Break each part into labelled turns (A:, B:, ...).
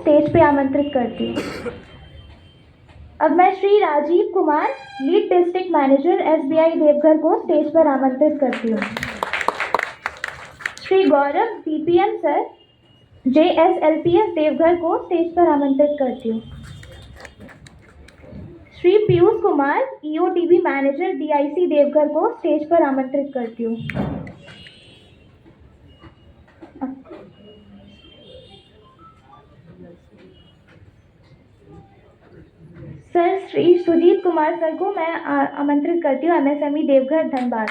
A: Stage पे आमंत्रित करती हूँ। अब मैं Shri Rajiv Kumar, lead district manager SBI Deoghar को स्टेज पर आमंत्रित करती हूँ। Shri Gaurav DPM sir, JSLPS Deoghar को स्टेज पर आमंत्रित करती हूँ। Shri Piyush Kumar, EOTB manager DIC Deoghar को स्टेज पर आमंत्रित करती हूँ। सर श्री सुजीत कुमार सर को मैं आमंत्रित करती हूँ, MSME Deoghar Dhanbad.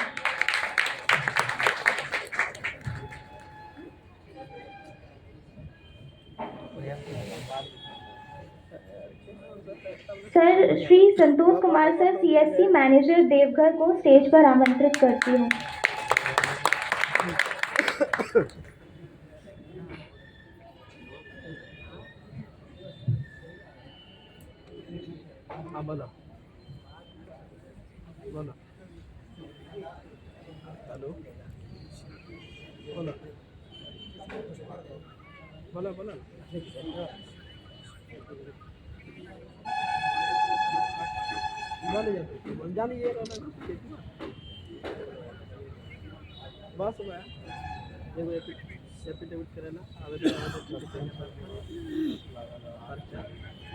A: Sir Shri Santosh Kumar sir, CSC manager Deoghar को स्टेज पर आमंत्रित करती हूँ।
B: बोलो बोलो हेलो बोलो बोलो बोलो जानिए बस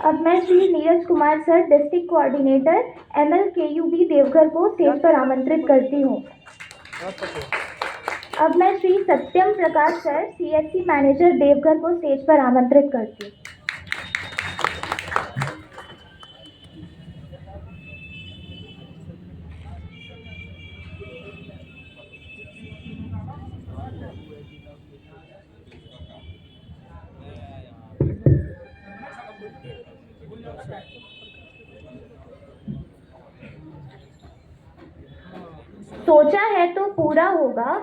A: अब मैं Shri Neeraj Kumar sir, district coordinator MLKUB Deoghar को स्टेज पर आमंत्रित करती हूँ। अब मैं श्री सत्यम प्रकाश सर, CSC मैनेजर देवघर को स्टेज पर आमंत्रित करती हूँ। सोचा है तो पूरा होगा,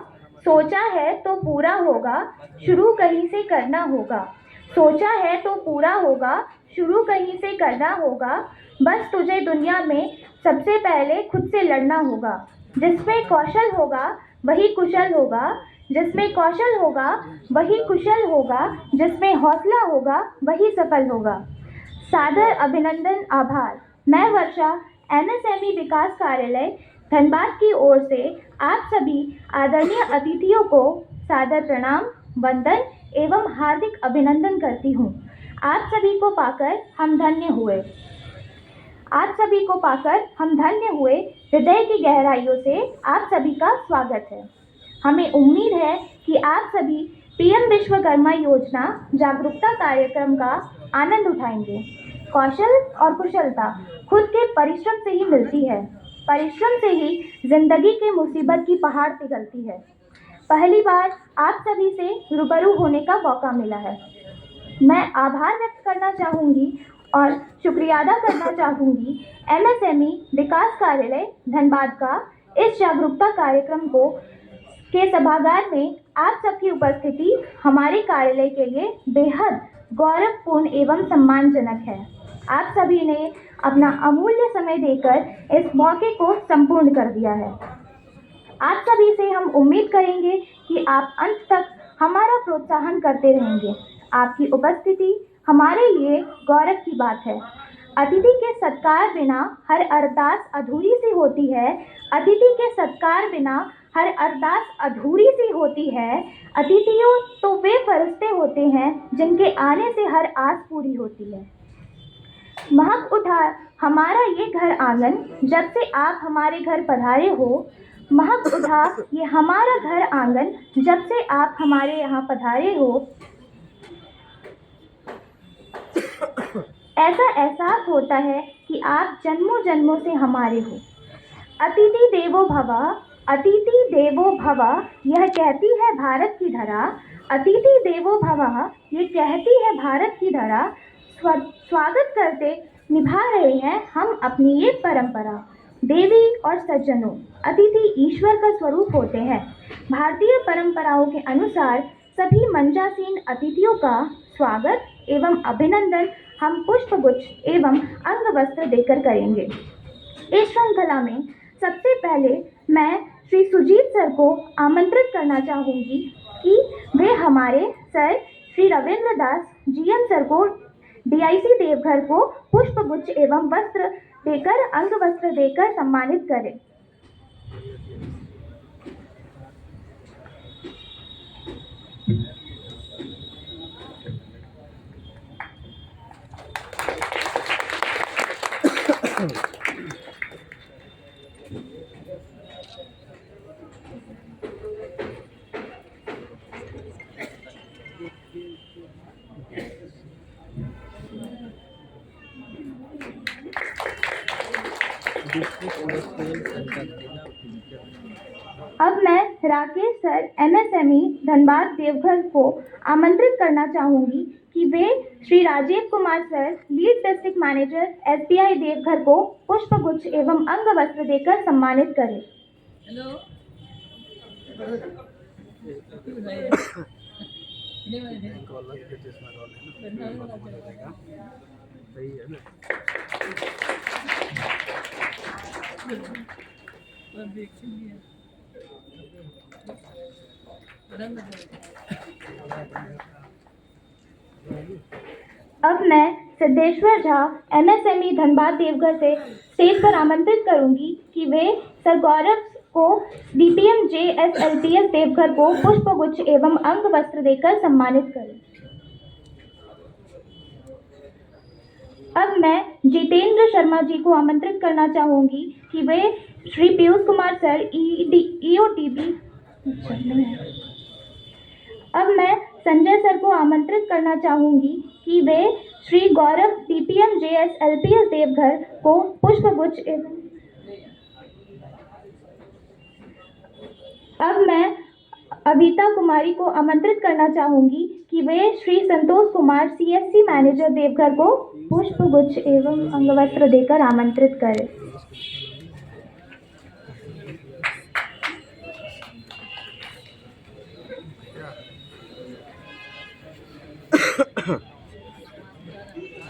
A: सोचा है तो पूरा होगा, शुरू कहीं से करना होगा। सोचा है तो पूरा होगा, शुरू कहीं से करना होगा। बस तुझे दुनिया में सबसे पहले खुद से लड़ना होगा। जिसमें कौशल होगा वही कुशल होगा, जिसमें कौशल होगा वही कुशल होगा, जिसमें हौसला होगा वही सफल होगा। सादर अभिनंदन, आभार। मैं वर्षा, MSME विकास कार्यालय धनबाद की ओर से आप सभी आदरणीय अतिथियों को सादर प्रणाम, वंदन एवं हार्दिक अभिनंदन करती हूँ। आप सभी को पाकर हम धन्य हुए। आप सभी को पाकर हम धन्य हुए। हृदय की गहराइयों से आप सभी का स्वागत है। हमें उम्मीद है कि आप सभी PM विश्वकर्मा योजना जागरूकता कार्यक्रम का आनंद उठाएंगे। कौशल और कुशलता खुद के परिश्रम से ही मिलती है। परिश्रम से ही जिंदगी की मुसीबत की पहाड़ पिघलती है। पहली बार आप सभी से रूबरू होने का मौका मिला है। मैं आभार व्यक्त करना चाहूँगी और शुक्रिया अदा करना चाहूँगी MSME विकास कार्यालय धनबाद का इस जागरूकता कार्यक्रम के सभागार में आप सबकी उपस्थिति हमारे कार्यालय के लिए बेहद गौरवपूर्ण एवं सम्मानजनक है। आप सभी ने अपना अमूल्य समय देकर इस मौके को संपूर्ण कर दिया है। आप सभी से हम उम्मीद करेंगे कि आप अंत तक हमारा प्रोत्साहन करते रहेंगे। आपकी उपस्थिति हमारे लिए गौरव की बात है। अतिथि के सत्कार बिना हर अरदास अधूरी सी होती है। अतिथि के सत्कार बिना हर अरदास अधूरी सी होती है। अतिथियों तो वे फरिश्ते होते हैं जिनके आने से हर आस पूरी होती है। महक उठा हमारा ये घर आंगन, जब से आप हमारे घर पधारे हो। महक उठा ये हमारा घर आंगन, जब से आप हमारे यहाँ पधारे हो। ऐसा एहसास होता है कि आप जन्मों जन्मों से हमारे हो। अतिथि देवो भव, अतिथि देवो भव, यह कहती है भारत की धरा। अतिथि देवो भव, ये कहती है भारत की धरा। स्वागत करते निभा रहे हैं हम अपनी ये परंपरा। देवी और सज्जनों, अतिथि ईश्वर का स्वरूप होते हैं। भारतीय परंपराओं के अनुसार सभी मंचासीन अतिथियों का स्वागत एवं अभिनंदन हम पुष्पगुच्छ एवं अंग वस्त्र देकर करेंगे। इस श्रृंखला में सबसे पहले मैं श्री सुजीत सर को आमंत्रित करना चाहूँगी कि वे हमारे सर श्री रविंद्र दास GM सर को डीआईसी देवघर को पुष्प गुच्छ एवं वस्त्र देकर अंग वस्त्र देकर सम्मानित करें। अब मैं राकेश सर एमएसएमई धनबाद देवघर को आमंत्रित करना चाहूंगी कि वे Shri Rajiv Kumar sir lead district manager SBI Deoghar को पुष्प गुच्छ एवं अंग वस्त्र देकर सम्मानित करें।
B: सही है ना।
A: अब मैं सिद्धेश्वर झा एमएसएमई धनबाद देवघर से स्टेज पर आमंत्रित करूंगी कि वे सर गौरव को डीपीएम जेएसएलपीएस देवघर को पुष्प गुच्छ एवं अंग वस्त्र देकर सम्मानित करें। अब मैं जितेंद्र शर्मा जी को आमंत्रित करना चाहूंगी कि वे श्री पीयूष कुमार सर ईओटीबी। अब मैं संजय सर को आमंत्रित करना चाहूंगी कि वे श्री गौरव डीपीएम जेएसएलपीएस देवघर को पुष्प गुच्छ एवं। अब मैं अभिता कुमारी को आमंत्रित करना चाहूंगी कि वे श्री संतोष कुमार सीएससी मैनेजर देवघर को पुष्प गुच्छ एवं अंगवस्त्र देकर आमंत्रित करें।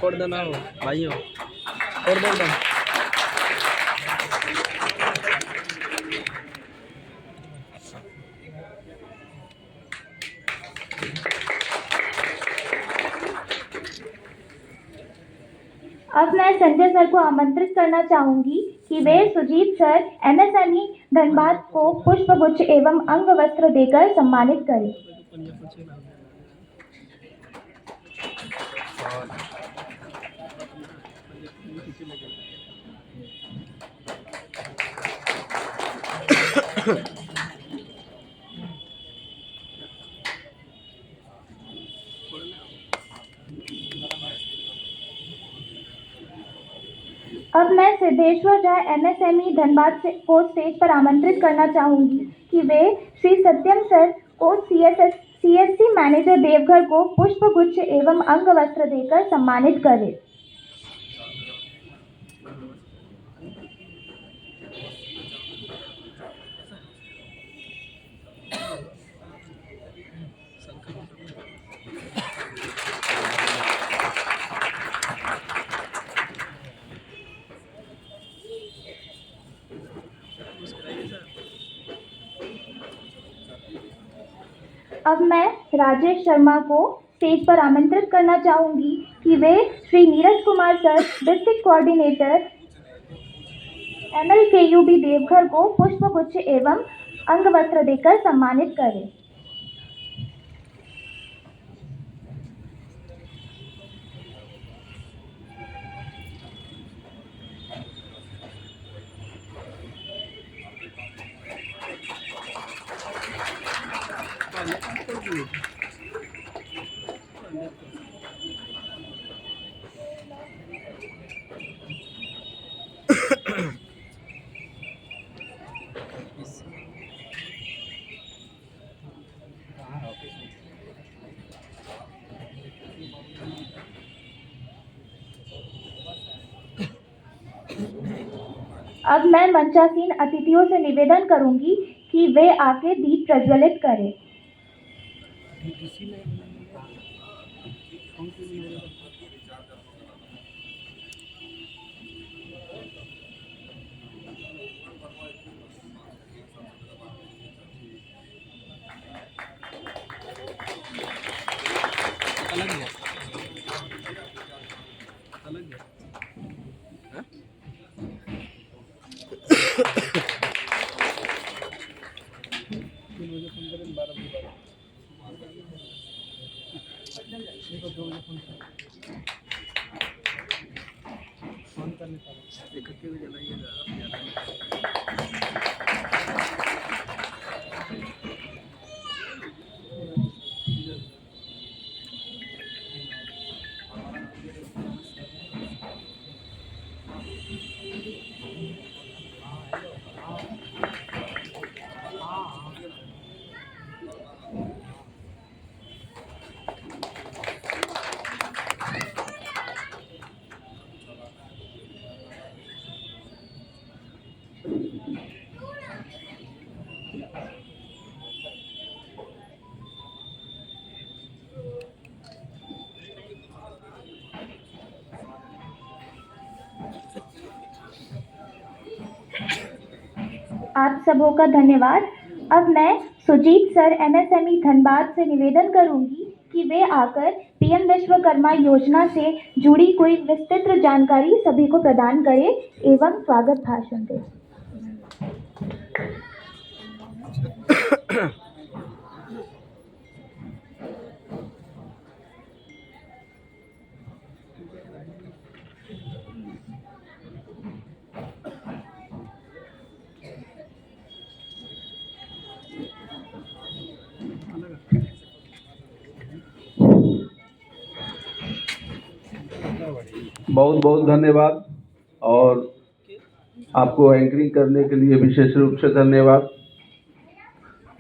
B: छोड़ देना हो भाइयों, छोड़ दो एकदम।
A: अब मैं संजय सर को आमंत्रित करना चाहूंगी कि वे सुजीत सर एमएसएमई धनबाद को पुष्प गुच्छ एवं अंग वस्त्र देकर सम्मानित करें। अब मैं सिद्धेश्वर झा एमएसएमई धनबाद को स्टेज पर आमंत्रित करना चाहूंगी कि वे श्री सत्यम सर को सीएससी मैनेजर देवघर को पुष्प गुच्छ एवं अंग वस्त्र देकर सम्मानित करें। अब मैं राजेश शर्मा को स्टेज पर आमंत्रित करना चाहूंगी कि वे Shri Neeraj Kumar sir district coordinator MLKUB Deoghar को पुष्प गुच्छ एवं अंग वस्त्र देकर सम्मानित करें। अब मैं मंचासीन अतिथियों से निवेदन करूंगी कि वे आके दीप प्रज्वलित करें।
B: फोन करने का इकट्ठे भी जलाइएगा।
A: आप सबों का धन्यवाद। अब मैं सुजीत सर एमएसएमई धनबाद से निवेदन करूंगी कि वे आकर पीएम विश्वकर्मा योजना से जुड़ी कोई विस्तृत जानकारी सभी को प्रदान करें एवं स्वागत भाषण दें।
C: बहुत बहुत धन्यवाद और आपको एंकरिंग करने के लिए विशेष रूप से धन्यवाद।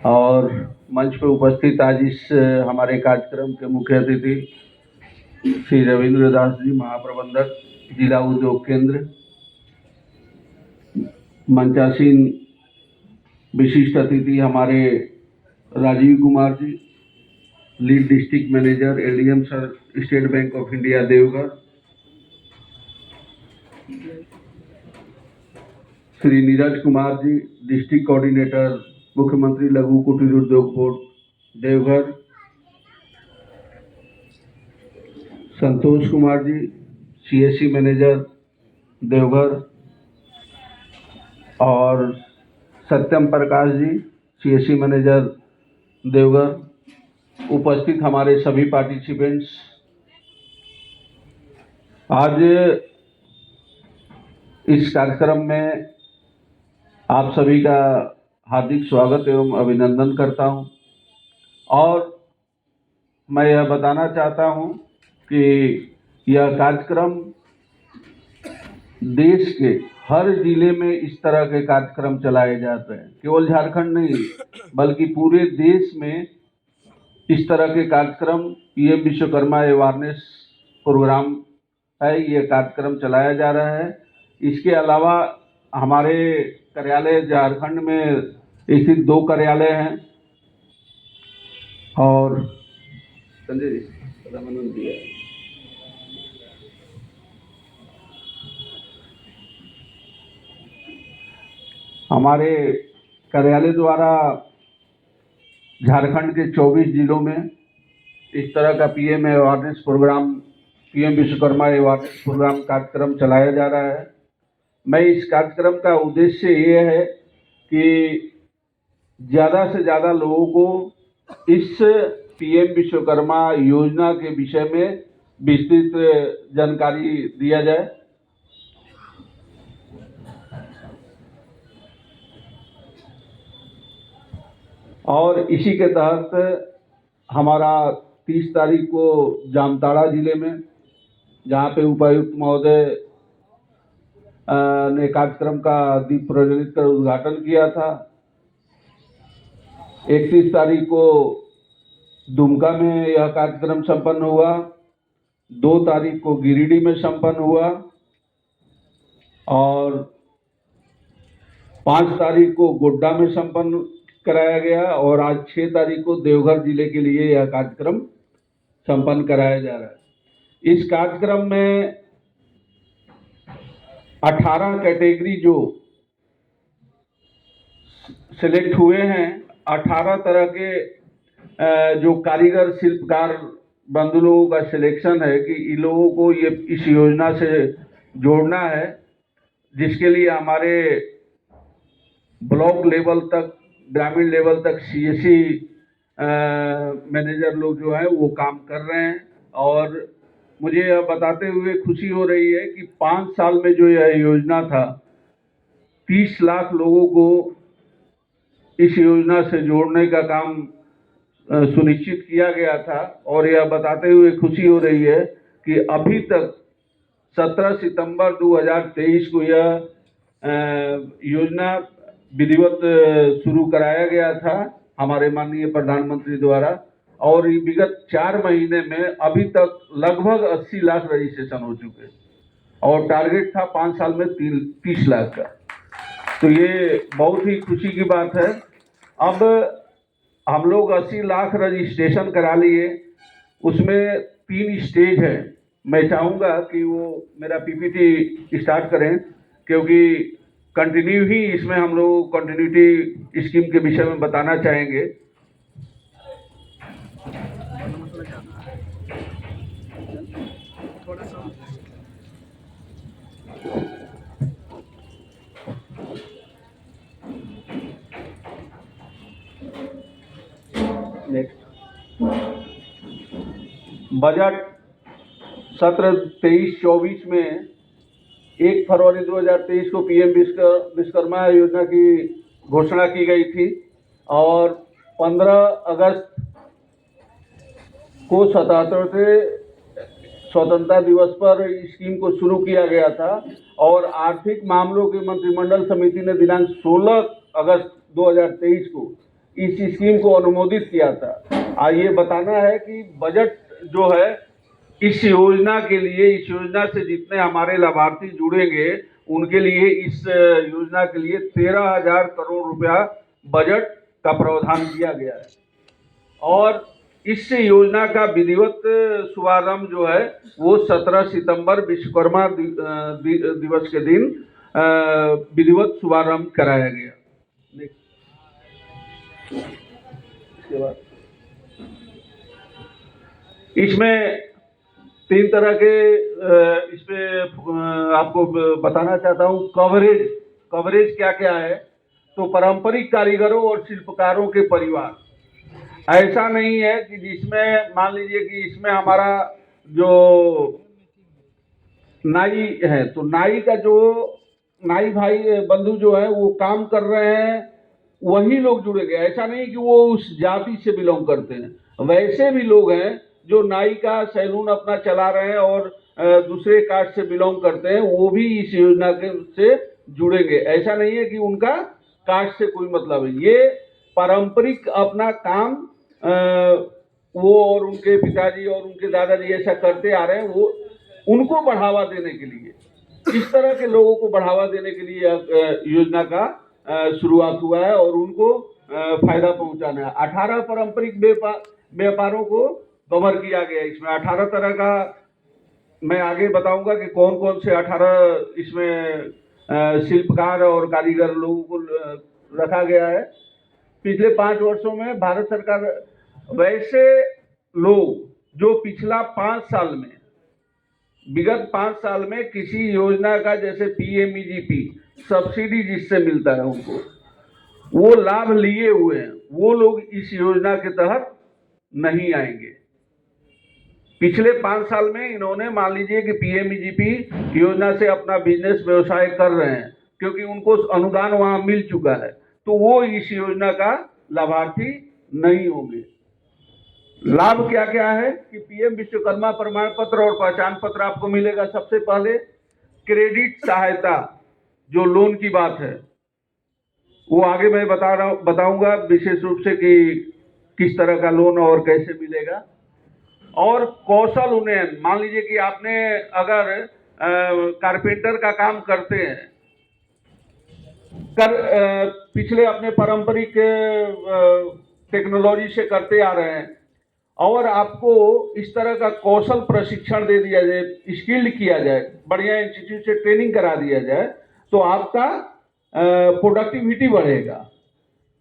C: और मंच पर उपस्थित आज इस हमारे कार्यक्रम के मुख्य अतिथि श्री रविंद्र दास जी, महाप्रबंधक जिला उद्योग केंद्र, मंचासीन विशिष्ट अतिथि हमारे Rajiv Kumar ji, lead district manager ADM sir, state bank of India Deoghar, Shri Neeraj Kumar ji, district coordinator मुख्यमंत्री लघु कुटीर उद्योग board Deoghar, Santosh Kumar ji, CSC manager Deoghar, और सत्यम प्रकाश जी, सीएससी मैनेजर देवघर, उपस्थित हमारे सभी पार्टिसिपेंट्स। आज इस कार्यक्रम में आप सभी का हार्दिक स्वागत एवं अभिनंदन करता हूं और मैं यह बताना चाहता हूं कि यह कार्यक्रम देश के हर जिले में इस तरह के कार्यक्रम चलाए जाते हैं। केवल झारखंड नहीं बल्कि पूरे देश में इस तरह के कार्यक्रम पीएम विश्वकर्मा अवेयरनेस प्रोग्राम है, ये कार्यक्रम चलाया जा रहा है। इसके अलावा हमारे कार्यालय झारखंड में स्थित 2 कार्यालय हैं और संजय जी हमारे कार्यालय द्वारा झारखंड के 24 जिलों में इस तरह का PM awareness programme, PM Vishwakarma awareness programme कार्यक्रम चलाया जा रहा है। मैं इस कार्यक्रम का उद्देश्य ये है कि ज़्यादा से ज़्यादा लोगों को इस पीएम विश्वकर्मा योजना के विषय में विस्तृत जानकारी दिया जाए। और इसी के तहत हमारा 30 तारीख को जामताड़ा जिले में, जहाँ पे उपायुक्त महोदय ने कार्यक्रम का दीप प्रज्वलित कर उद्घाटन किया था। 31 तारीख को दुमका में यह कार्यक्रम संपन्न हुआ, 2 तारीख को गिरिडीह में संपन्न हुआ और 5 तारीख को गोड्डा में संपन्न कराया गया और आज 6 तारीख को देवघर जिले के लिए यह कार्यक्रम संपन्न कराया जा रहा है। इस कार्यक्रम में 18 कैटेगरी जो सिलेक्ट हुए हैं, 18 तरह के जो कारीगर शिल्पकार बंधु लोगों का सिलेक्शन है कि इन लोगों को ये इस योजना से जोड़ना है, जिसके लिए हमारे ब्लॉक लेवल तक, ग्रामीण लेवल तक सीएससी मैनेजर लोग जो है वो काम कर रहे हैं और मुझे यह बताते हुए खुशी हो रही है कि 5 साल में जो यह योजना था, 30 लाख लोगों को इस योजना से जोड़ने का काम सुनिश्चित किया गया था। और यह बताते हुए खुशी हो रही है कि अभी तक 17 सितंबर 2023 को यह योजना विधिवत शुरू कराया गया था हमारे माननीय प्रधानमंत्री द्वारा, और विगत 4 महीने में अभी तक लगभग 80 लाख रजिस्ट्रेशन हो चुके हैं और टारगेट था 5 साल में 30 लाख का। तो ये बहुत ही खुशी की बात है। अब हम लोग 80 लाख रजिस्ट्रेशन करा लिए, उसमें 3 स्टेज है। मैं चाहूँगा कि वो मेरा पीपीटी स्टार्ट करें, क्योंकि कंटिन्यू ही इसमें हम लोग कंटिन्यूटी स्कीम के विषय में बताना चाहेंगे।
B: थोड़ा सा
C: नेक्स्ट बजट सत्र 23-24 में 1 फरवरी 2023 को पीएम विश्वकर्मा योजना की घोषणा की गई थी और 15 अगस्त को 77वें स्वतंत्रता दिवस पर स्कीम को शुरू किया गया था और आर्थिक मामलों की मंत्रिमंडल समिति ने दिनांक 16 अगस्त 2023 को इस स्कीम को अनुमोदित किया था। आइए बताना है कि बजट जो है इस योजना के लिए, इस योजना से जितने हमारे लाभार्थी जुड़ेंगे उनके लिए इस योजना के लिए 13,000 करोड़ रुपया बजट का प्रावधान किया गया है। और इस योजना का विधिवत शुभारंभ जो है वो 17 सितंबर विश्वकर्मा दिवस के दिन विधिवत शुभारंभ कराया गया। इसके बाद इसमें 3 तरह के इसमें आपको बताना चाहता हूँ। कवरेज क्या क्या है, तो पारंपरिक कारीगरों और शिल्पकारों के परिवार, ऐसा नहीं है कि जिसमें मान लीजिए कि इसमें हमारा जो नाई है तो नाई का जो नाई भाई बंधु जो है वो काम कर रहे हैं वही लोग जुड़ेंगे। ऐसा नहीं कि वो उस जाति से बिलोंग करते हैं, वैसे भी लोग हैं जो नाई का सैलून अपना चला रहे हैं और दूसरे कास्ट से बिलोंग करते हैं, वो भी इस योजना के से जुड़ेंगे। ऐसा नहीं है कि उनका कास्ट से कोई मतलब है। ये पारंपरिक अपना काम वो और उनके पिताजी और उनके दादाजी ऐसा करते आ रहे हैं, वो उनको बढ़ावा देने के लिए, इस तरह के लोगों को बढ़ावा देने के लिए योजना का शुरुआत हुआ है और उनको फायदा पहुंचाना है। 18 पारंपरिक व्यापारों को कवर किया गया। इसमें 18 तरह का मैं आगे बताऊंगा कि कौन कौन से 18 इसमें शिल्पकार और कारीगर लोगों को रखा गया है। पिछले 5 वर्षों में भारत सरकार वैसे लोग जो पिछला 5 साल में, विगत 5 साल में किसी योजना का जैसे पीएमईजीपी सब्सिडी जिससे मिलता है उनको वो लाभ लिए हुए हैं, वो लोग इस योजना के तहत नहीं आएंगे। पिछले 5 साल में इन्होंने मान लीजिए कि पीएमईजीपी योजना से अपना बिजनेस व्यवसाय कर रहे हैं क्योंकि उनको अनुदान वहां मिल चुका है, तो वो इस योजना का लाभार्थी नहीं होंगे। लाभ क्या क्या है कि पीएम विश्वकर्मा प्रमाण पत्र और पहचान पत्र आपको मिलेगा। सबसे पहले क्रेडिट सहायता, जो लोन की बात है वो आगे मैं बताऊंगा विशेष रूप से कि किस तरह का लोन और कैसे मिलेगा। और कौशल उन्नयन, मान लीजिए कि आपने अगर कारपेंटर का काम करते हैं, पिछले अपने पारंपरिक टेक्नोलॉजी से करते आ रहे हैं और आपको इस तरह का कौशल प्रशिक्षण दे दिया जाए, स्किल्ड किया जाए, बढ़िया इंस्टीट्यूट से ट्रेनिंग करा दिया जाए, तो आपका प्रोडक्टिविटी बढ़ेगा।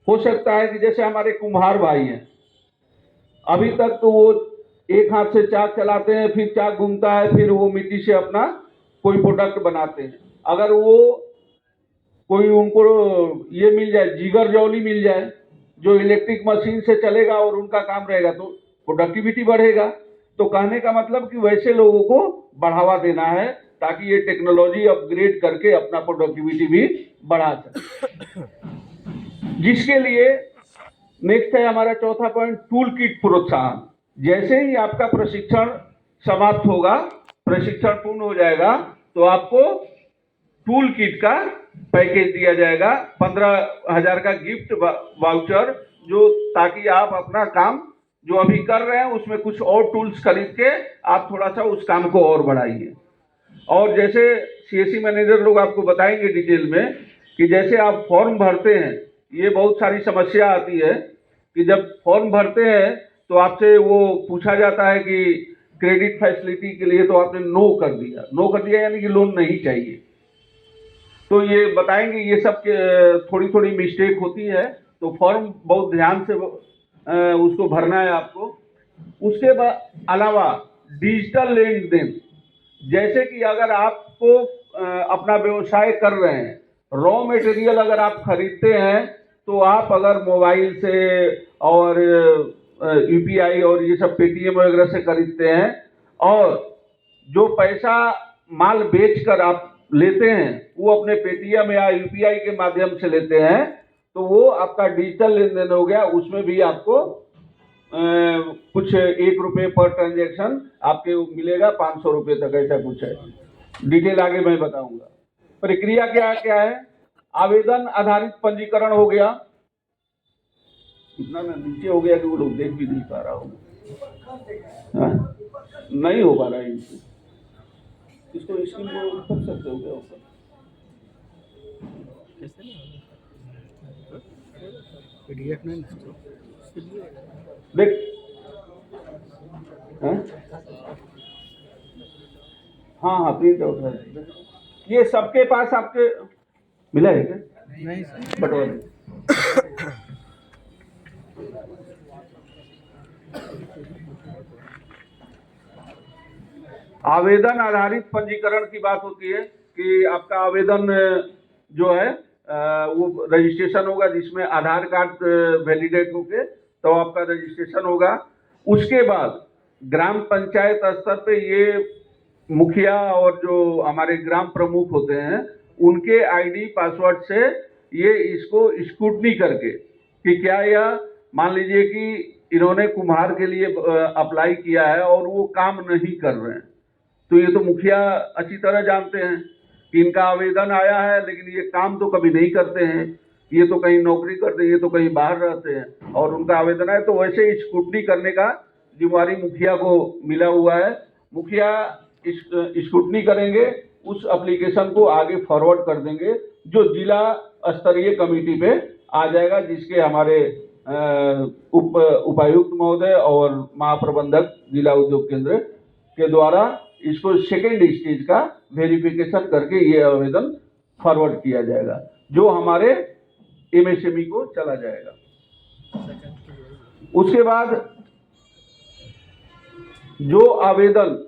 C: हो सकता है कि जैसे हमारे कुम्हार भाई हैं, अभी तक तो वो एक हाथ से चाक चलाते हैं, फिर चाक घूमता है, फिर वो मिट्टी से अपना कोई प्रोडक्ट बनाते हैं। अगर वो कोई उनको ये मिल जाए, जीगर जौली मिल जाए जो इलेक्ट्रिक मशीन से चलेगा और उनका काम रहेगा, तो प्रोडक्टिविटी बढ़ेगा। तो कहने का मतलब कि वैसे लोगों को बढ़ावा देना है ताकि ये टेक्नोलॉजी अपग्रेड करके अपना प्रोडक्टिविटी भी बढ़ा सके। जिसके लिए नेक्स्ट है हमारा चौथा पॉइंट, टूल किट प्रोत्साहन। जैसे ही आपका प्रशिक्षण समाप्त होगा, प्रशिक्षण पूर्ण हो जाएगा, तो आपको टूल किट का पैकेज दिया जाएगा, 15,000 का गिफ्ट वाउचर, जो ताकि आप अपना काम जो अभी कर रहे हैं उसमें कुछ और टूल्स खरीद के आप थोड़ा सा उस काम को और बढ़ाइए। और जैसे सीएससी मैनेजर लोग आपको बताएंगे डिटेल में कि जैसे आप फॉर्म भरते हैं, ये बहुत सारी समस्या आती है कि जब फॉर्म भरते हैं तो आपसे वो पूछा जाता है कि क्रेडिट फैसिलिटी के लिए, तो आपने नो कर दिया यानी कि लोन नहीं चाहिए। तो ये बताएंगे, ये सब थोड़ी थोड़ी मिस्टेक होती है, तो फॉर्म बहुत ध्यान से उसको भरना है आपको। उसके बाद अलावा डिजिटल लेन देन, जैसे कि अगर आपको अपना व्यवसाय कर रहे हैं, रॉ मटेरियल अगर आप खरीदते हैं, तो आप अगर मोबाइल से और यूपीआई और ये सब पेटीएम वगैरह से खरीदते हैं, और जो पैसा माल बेचकर आप लेते हैं वो अपने पेटीएम या यूपीआई के माध्यम से लेते हैं, तो वो आपका डिजिटल लेन देन हो गया। उसमें भी आपको कुछ 1 रुपये पर ट्रांजेक्शन आपके मिलेगा, 500 रुपये तक, ऐसा कुछ है। डिटेल आगे मैं बताऊंगा। प्रक्रिया क्या क्या है? आवेदन आधारित पंजीकरण हो गया, इतना ना नीचे हो गया कि वो लोग देख भी नहीं पा रहा हूँ, नहीं हो पा रहा है इनसे। इसको स्क्रीन को कर सकते हो क्या ऊपर?
B: पीडीएफ नहीं
C: देख, हाँ हाँ प्रिंट आउट है। ये सबके पास आपके मिला है क्या?
B: नहीं सर।
C: बटवा आवेदन आधारित पंजीकरण की बात होती है कि आपका आवेदन जो है वो रजिस्ट्रेशन होगा, जिसमें आधार कार्ड वैलिडेट होके तो आपका रजिस्ट्रेशन होगा। उसके बाद ग्राम पंचायत स्तर पे ये मुखिया और जो हमारे ग्राम प्रमुख होते हैं, उनके आईडी पासवर्ड से ये इसको स्क्रूटनी करके कि क्या यह, मान लीजिए कि इन्होंने कुम्हार के लिए अप्लाई किया है और वो काम नहीं कर रहे हैं, तो ये तो मुखिया अच्छी तरह जानते हैं कि इनका आवेदन आया है लेकिन ये काम तो कभी नहीं करते हैं, ये तो कहीं नौकरी करते हैं, ये तो कहीं बाहर रहते हैं, और उनका आवेदन है, तो वैसे स्क्रूटनी करने का जिम्मेवारी मुखिया को मिला हुआ है। मुखिया स्क्रूटनी करेंगे, उस एप्लीकेशन को आगे फॉरवर्ड कर देंगे, जो जिला स्तरीय कमेटी पे आ जाएगा, जिसके हमारे उपायुक्त महोदय और महाप्रबंधक जिला उद्योग केंद्र के द्वारा इसको सेकेंड स्टेज का वेरिफिकेशन करके ये आवेदन फॉरवर्ड किया जाएगा, जो हमारे एमएसएमई को चला जाएगा। उसके बाद जो आवेदन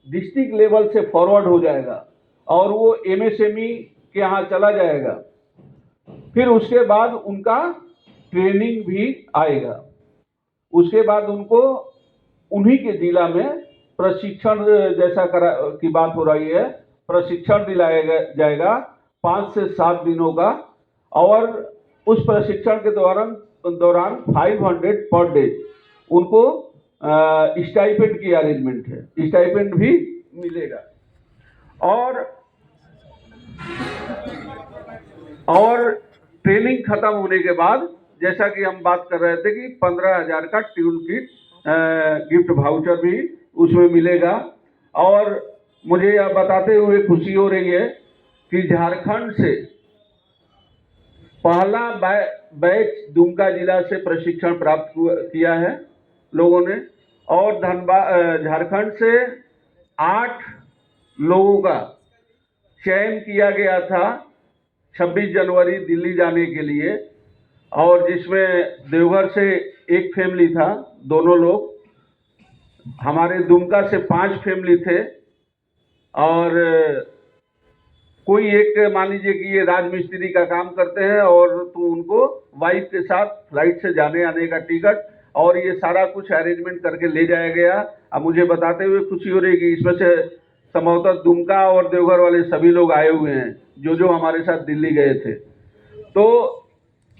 C: डिस्ट्रिक्ट लेवल से फॉरवर्ड हो जाएगा और वो एमएसएमई के यहाँ चला जाएगा, फिर उसके बाद उनका ट्रेनिंग भी आएगा। उसके बाद उनको उन्हीं के जिला में प्रशिक्षण जैसा की बात हो रही है, प्रशिक्षण दिलाया जाएगा 5 से 7 दिनों का, और उस प्रशिक्षण के दौरान 500 पर डे उनको स्टाइपेंड की अरेंजमेंट है, स्टाइपेंड भी मिलेगा। और ट्रेनिंग खत्म होने के बाद, जैसा कि हम बात कर रहे थे कि 15,000 का टूल किट गिफ्ट वाउचर भी उसमें मिलेगा। और मुझे यह बताते हुए खुशी हो रही है कि झारखंड से पहला बैच दुमका जिला से प्रशिक्षण प्राप्त किया है लोगों ने, और झारखंड से 8 लोगों का चयन किया गया था 26 जनवरी दिल्ली जाने के लिए, और जिसमें देवघर से एक फैमिली था, दोनों लोग, हमारे दुमका से 5 फैमिली थे, और कोई एक मान लीजिए कि ये राजमिस्त्री का काम करते हैं, और तो उनको वाइफ के साथ फ्लाइट से जाने आने का टिकट और ये सारा कुछ अरेंजमेंट करके ले जाया गया। अब मुझे बताते हुए खुशी हो रही है कि इसमें से संभवतः दुमका और देवघर वाले सभी लोग आए हुए हैं जो हमारे साथ दिल्ली गए थे। तो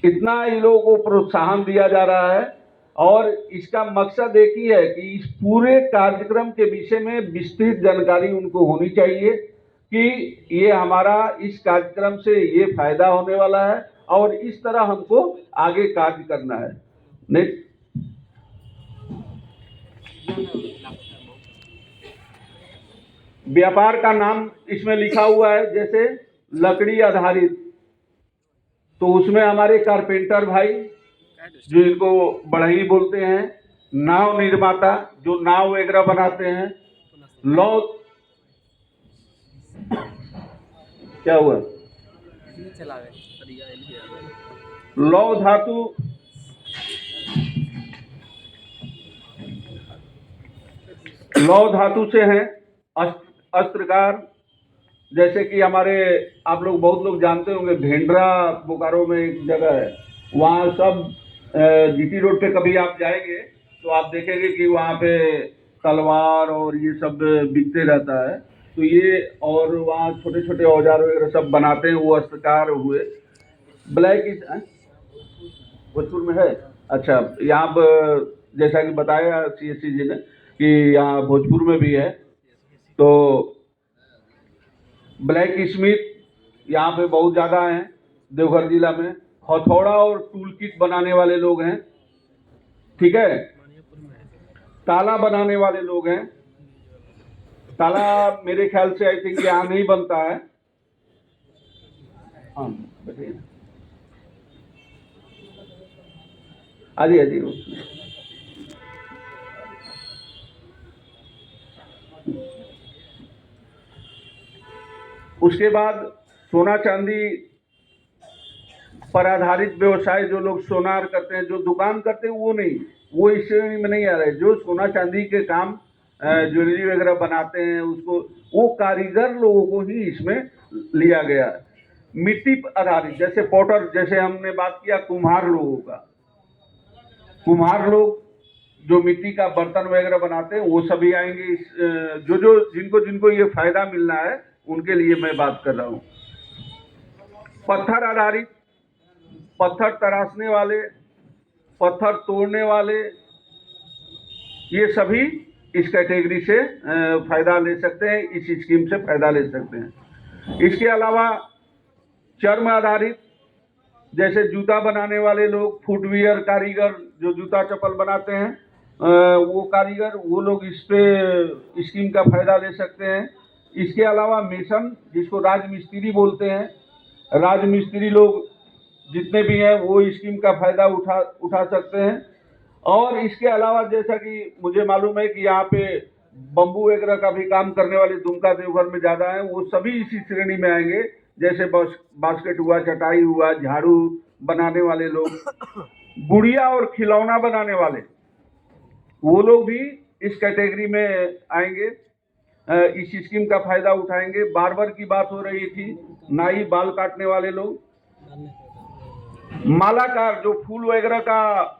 C: इतना इन लोगों को प्रोत्साहन दिया जा रहा है और इसका मकसद एक ही है कि इस पूरे कार्यक्रम के विषय में विस्तृत जानकारी उनको होनी चाहिए कि ये हमारा इस कार्यक्रम से ये फायदा होने वाला है और इस तरह हमको आगे कार्य करना है। नेक्स्ट। व्यापार का नाम इसमें लिखा हुआ है, जैसे लकड़ी आधारित, तो उसमें हमारे कारपेंटर भाई जो इनको बढ़ई बोलते हैं, नाव निर्माता जो नाव वगैरह बनाते हैं, लौ क्या हुआ लौ धातु से हैं, अस्त्रकार, जैसे कि हमारे आप लोग बहुत लोग जानते होंगे भेंडरा बोकारो में एक जगह है, वहाँ सब जीटी रोड पे कभी आप जाएंगे तो आप देखेंगे कि वहाँ पे तलवार और ये सब बिकते रहता है। तो ये और वहाँ छोटे छोटे औजार वगैरह सब बनाते हैं, वो अस्त्रकार हुए। ब्लैक भोजपुर में है। अच्छा, यहाँ जैसा कि बताया CSC जी ने कि यहाँ भोजपुर में भी है। तो ब्लैक स्मिथ यहाँ पे बहुत ज़्यादा हैं देवघर जिला में। हथौड़ा और टूल किट बनाने वाले लोग हैं, ठीक है। ताला बनाने वाले लोग हैं। ताला मेरे ख्याल से आई थिंक यहाँ नहीं बनता है। हाँ बताइए। आजी उसके बाद सोना चांदी पर आधारित व्यवसाय, जो लोग सोनार करते हैं, जो दुकान करते हैं, वो नहीं, वो इस श्रेणी में नहीं आ रहे। जो सोना चांदी के काम ज्वेलरी वगैरह बनाते हैं, उसको वो कारीगर लोगों को ही इसमें लिया गया है। मिट्टी आधारित, जैसे पॉटर, जैसे हमने बात किया कुम्हार लोगों का, कुम्हार लोग जो मिट्टी का बर्तन वगैरह बनाते हैं वो सभी आएंगे। जो जिनको ये फायदा मिलना है उनके लिए मैं बात कर रहा हूँ। पत्थर आधारित, पत्थर तराशने वाले, पत्थर तोड़ने वाले, ये सभी इस कैटेगरी से फायदा ले सकते हैं, इस स्कीम से फायदा ले सकते हैं। इसके अलावा चर्म आधारित, जैसे जूता बनाने वाले लोग, फुटवियर कारीगर जो जूता चप्पल बनाते हैं, वो कारीगर, वो लोग इस पे स्कीम का फायदा ले सकते हैं। इसके अलावा मेसन, जिसको राजमिस्त्री बोलते हैं, राजमिस्त्री लोग जितने भी हैं वो स्कीम का फायदा उठा सकते हैं। और इसके अलावा जैसा कि मुझे मालूम है कि यहाँ पे बम्बू वगैरह का भी काम करने वाले दुमका देवघर में ज़्यादा हैं, वो सभी इसी श्रेणी में आएंगे। जैसे बास्केट हुआ, चटाई हुआ, झाड़ू बनाने वाले लोग, गुड़िया और खिलौना बनाने वाले, वो लोग भी इस कैटेगरी में आएंगे, इस स्कीम का फायदा उठाएंगे। बार्बर की बात हो रही थी, नाई, बाल काटने वाले लोग, मालाकार जो फूल वगैरह का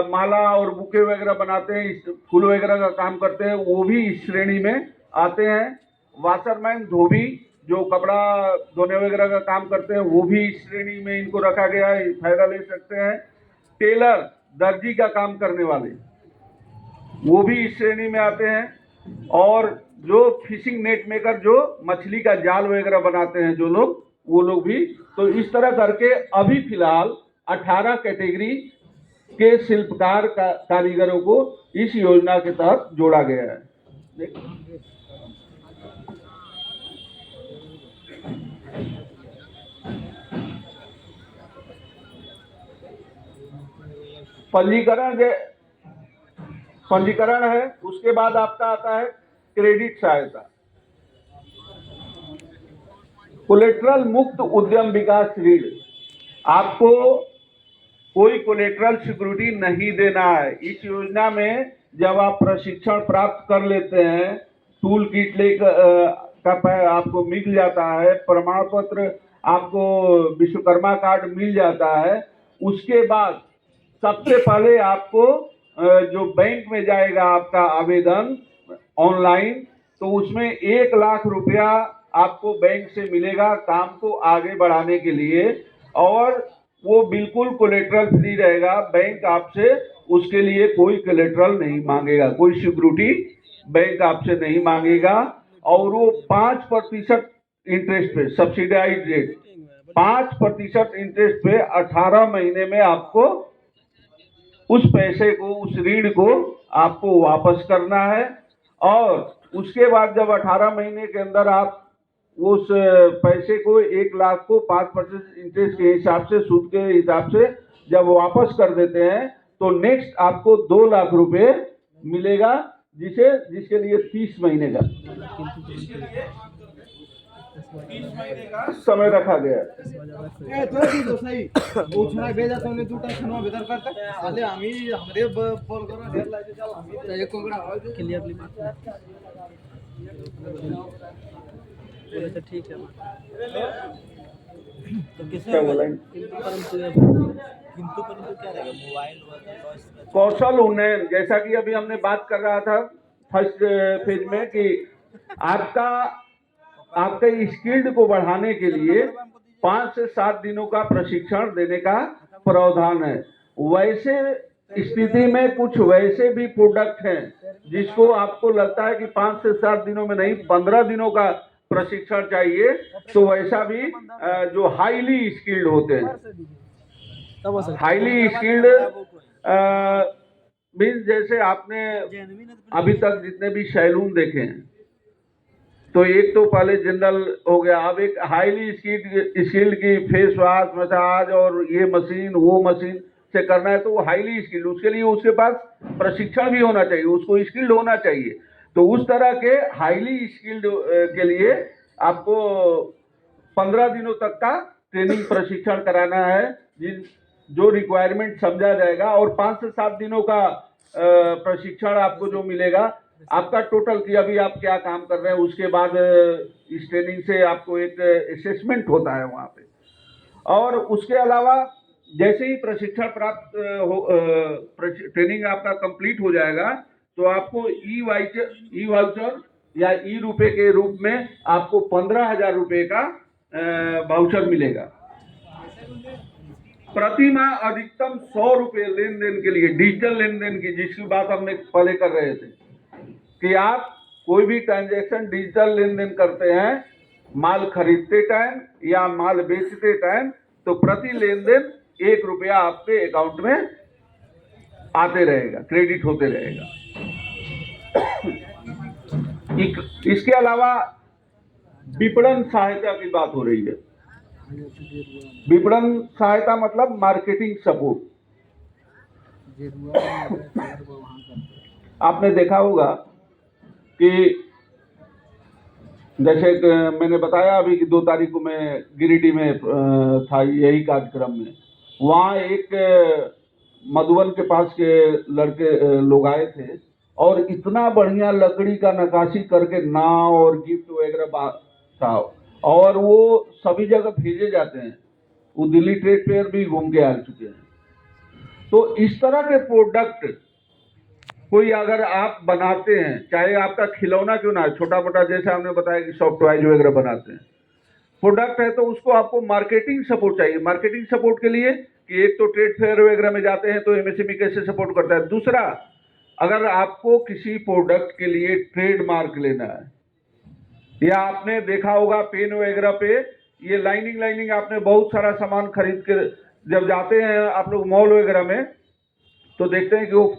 C: माला और बुके वगैरह बनाते हैं, इस फूल वगैरह का काम करते हैं, वो भी इस श्रेणी में आते हैं। वाशरमैन, धोबी, जो कपड़ा धोने वगैरह का काम करते हैं, वो भी इस श्रेणी में इनको रखा गया है, फायदा ले सकते हैं। टेलर, दर्जी का काम करने वाले, वो भी इस श्रेणी में आते हैं। और जो फिशिंग नेट मेकर, जो मछली का जाल वगैरह बनाते हैं जो लोग, वो लोग भी। तो इस तरह करके अभी फिलहाल 18 कैटेगरी के शिल्पकार कारीगरों को इस योजना के तहत जोड़ा गया है। पंजीकरण है, उसके बाद आपका आता है क्रेडिट सहायता। कोलेटरल मुक्त उद्यम विकास ऋण, आपको कोई कोलेटरल सिक्योरिटी नहीं देना है। इस योजना में जब आप प्रशिक्षण प्राप्त कर लेते हैं, टूल किट लेकर आपको मिल जाता है, प्रमाण पत्र आपको विश्वकर्मा कार्ड मिल जाता है, उसके बाद सबसे पहले आपको जो बैंक में जाएगा आपका आवेदन ऑनलाइन, तो उसमें 1,00,000 रुपया आपको बैंक से मिलेगा काम को आगे बढ़ाने के लिए, और वो बिल्कुल कोलेटरल फ्री रहेगा। बैंक आपसे उसके लिए कोई कोलेटरल नहीं मांगेगा, कोई सिक्योरिटी बैंक आपसे नहीं मांगेगा, और वो 5% इंटरेस्ट पे, सब्सिडाइज रेट 5% इंटरेस्ट पे 18 महीने में आपको उस पैसे को, उस ऋण को आपको वापस करना है। और उसके बाद जब 18 महीने के अंदर आप उस पैसे को 1,00,000 को 5% इंटरेस्ट के हिसाब से, सूद के हिसाब से जब वापस कर देते हैं, तो नेक्स्ट आपको 2,00,000 रुपए मिलेगा, जिसके लिए 30 महीने का समय रखा गया है।
B: बोले तो ठीक है। तो किससे
C: क्या बोला?
B: किंतु परंतु क्या रहेगा, मोबाइल
C: कौशल उन्नयन, जैसा कि अभी हमने बात कर रहा था फर्स्ट फेज में, कि आपके स्किल्ड को बढ़ाने के लिए 5 से 7 दिनों का प्रशिक्षण देने का प्रावधान है। वैसे स्थिति में कुछ वैसे भी प्रोडक्ट हैं जिसको आपको लगता है कि 5 से 7 दिनों में नहीं, 15 दिनों का प्रशिक्षण चाहिए, तो वैसा भी जो हाईली स्किल्ड होते हैं, हाईली स्किल्ड मीन्स जैसे आपने अभी तक जितने भी सैलून देखे हैं, तो एक तो पहले जनरल हो गया, अब एक हाईली स्किल्ड की फेस वॉश, मसाज और ये मशीन वो मशीन से करना है, तो वो हाईली स्किल्ड, उसके लिए उसके पास प्रशिक्षण भी होना चाहिए, उसको स्किल्ड होना चाहिए। तो उस तरह के हाईली स्किल्ड के लिए आपको 15 दिनों तक का ट्रेनिंग प्रशिक्षण कराना है, जो रिक्वायरमेंट समझा जाएगा, और 5 से 7 दिनों का प्रशिक्षण आपको जो मिलेगा, आपका टोटल कि अभी आप क्या काम कर रहे हैं, उसके बाद इस ट्रेनिंग से आपको एक असेसमेंट होता है वहाँ पे। और उसके अलावा जैसे ही प्रशिक्षण प्राप्त ट्रेनिंग आपका कंप्लीट हो जाएगा, तो आपको ई वाउचर या ई रुपए के रूप में आपको 15,000 रुपए का वाउचर मिलेगा। प्रति माह अधिकतम 100 रुपए लेन देन के लिए, डिजिटल लेन देन की, जिसकी बात हमने पहले कर रहे थे कि आप कोई भी ट्रांजैक्शन डिजिटल लेन देन करते हैं, माल खरीदते टाइम या माल बेचते टाइम, तो प्रति लेन देन 1 रुपया आपके अकाउंट में आते रहेगा, क्रेडिट होते रहेगा। इसके अलावा विपणन सहायता की बात हो रही है। विपणन सहायता मतलब मार्केटिंग सपोर्ट। आपने देखा होगा कि जैसे मैंने बताया अभी कि 2 तारीख को मैं गिरिडीह में था यही कार्यक्रम में, वहाँ एक मधुबन के पास के लड़के लोग आए थे, और इतना बढ़िया लकड़ी का नक्काशी करके नाव और गिफ्ट वगैरह था, और वो सभी जगह भेजे जाते हैं, वो दिल्ली ट्रेड फेयर भी घूम के आ चुके हैं। तो इस तरह के प्रोडक्ट कोई अगर आप बनाते हैं, चाहे आपका खिलौना क्यों ना है, छोटा मोटा, जैसे हमने बताया कि सॉफ्ट टॉयज वगैरह बनाते हैं, प्रोडक्ट है, तो उसको आपको मार्केटिंग सपोर्ट चाहिए। मार्केटिंग सपोर्ट के लिए कि एक तो ट्रेड फेयर वगैरह में जाते हैं तो एमएसएमई कैसे सपोर्ट करता है, दूसरा अगर आपको किसी प्रोडक्ट के लिए ट्रेडमार्क लेना है, या आपने देखा होगा पेन वगैरह पे ये लाइनिंग आपने बहुत सारा सामान खरीद के जब जाते हैं आप लोग मॉल वगैरह में, तो देखते हैं कि वो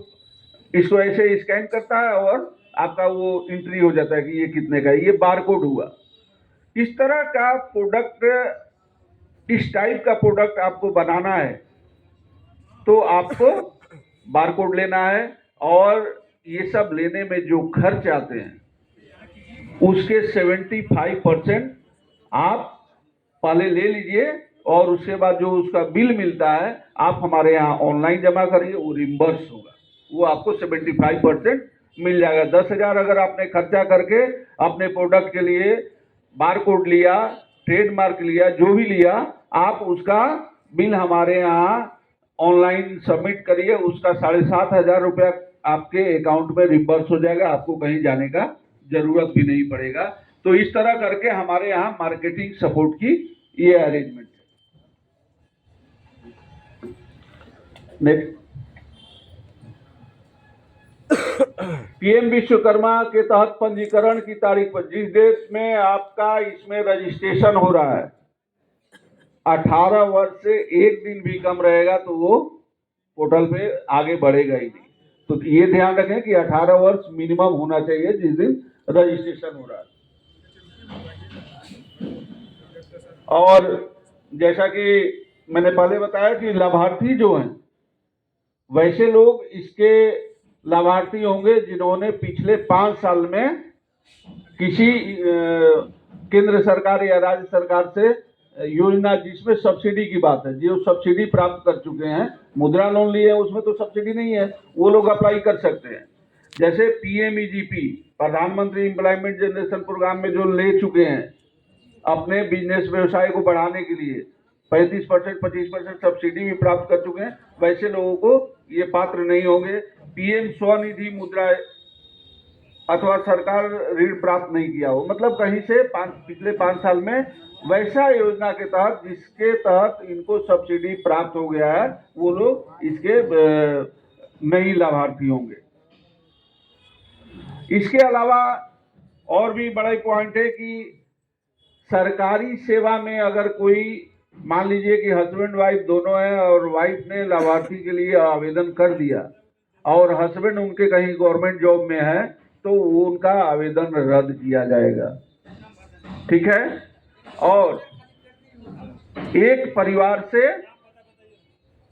C: इसको ऐसे स्कैन करता है और आपका वो एंट्री हो जाता है कि ये कितने का है, ये बारकोड हुआ। इस तरह का प्रोडक्ट, इस टाइप का प्रोडक्ट आपको बनाना है, तो आपको बारकोड लेना है, और ये सब लेने में जो खर्च आते हैं उसके 75% आप पहले ले लीजिए, और उसके बाद जो उसका बिल मिलता है आप हमारे यहाँ ऑनलाइन जमा करिए, वो रिम्बर्स होगा, वो आपको 75% मिल जाएगा। 10,000 अगर आपने खर्चा करके अपने प्रोडक्ट के लिए बारकोड लिया, ट्रेडमार्क लिया, जो भी लिया, आप उसका बिल हमारे यहाँ ऑनलाइन सबमिट करिए, उसका 7,500 रुपया आपके अकाउंट में रिम्बर्स हो जाएगा, आपको कहीं जाने का जरूरत भी नहीं पड़ेगा। तो इस तरह करके हमारे यहाँ मार्केटिंग सपोर्ट की ये अरेंजमेंट है। नेक्स्ट, पीएम विश्वकर्मा के तहत पंजीकरण की तारीख पर जिस देश में आपका इसमें रजिस्ट्रेशन हो रहा है 18 वर्ष से एक दिन भी कम रहेगा तो वो पोर्टल पे आगे बढ़ेगा ही नहीं। तो ये ध्यान रखें कि 18 वर्ष मिनिमम होना चाहिए जिस दिन रजिस्ट्रेशन हो रहा है। और जैसा कि मैंने पहले बताया कि लाभार्थी जो हैं वैसे लोग इसके लाभार्थी होंगे जिन्होंने पिछले 5 साल में किसी केंद्र सरकार या राज्य सरकार से योजना जिसमें सब्सिडी की बात है, जो सब्सिडी प्राप्त कर चुके हैं, मुद्रा लोन लिए उसमें तो सब्सिडी नहीं है, वो लोग अप्लाई कर सकते हैं। जैसे PMEGP प्रधानमंत्री एम्प्लॉयमेंट जनरेशन प्रोग्राम में जो ले चुके हैं अपने बिजनेस व्यवसाय को बढ़ाने के लिए 35%, 25% सब्सिडी भी प्राप्त कर चुके हैं, वैसे लोगों को ये पात्र नहीं होंगे। PM स्वनिधि मुद्रा अथवा सरकार ऋण प्राप्त नहीं किया हो, मतलब कहीं से पिछले 5 साल में वैसा योजना के तहत जिसके तहत इनको सब्सिडी प्राप्त हो गया है, वो लोग इसके नई लाभार्थी होंगे। इसके अलावा और भी बड़ा पॉइंट है कि सरकारी सेवा में अगर कोई मान लीजिए कि हस्बैंड वाइफ दोनों हैं और वाइफ ने लाभार्थी के लिए आवेदन कर दिया और हस्बैंड उनके कहीं गवर्नमेंट जॉब में है तो वो उनका आवेदन रद्द किया जाएगा, ठीक है। और एक परिवार से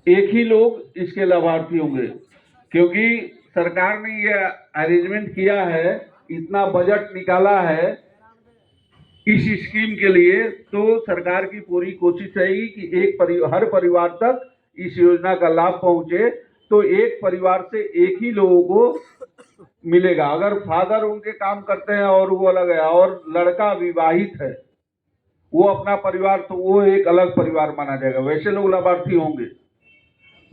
C: एक ही लोग इसके लाभार्थी होंगे, क्योंकि सरकार ने ये अरेंजमेंट किया है, इतना बजट निकाला है इस स्कीम के लिए, तो सरकार की पूरी कोशिश रहेगी कि हर परिवार तक इस योजना का लाभ पहुंचे। तो एक परिवार से एक ही लोगों को मिलेगा। अगर फादर उनके काम करते हैं और वो अलग है और लड़का विवाहित है, वो अपना परिवार, तो वो एक अलग परिवार माना जाएगा, वैसे लोग लाभार्थी होंगे।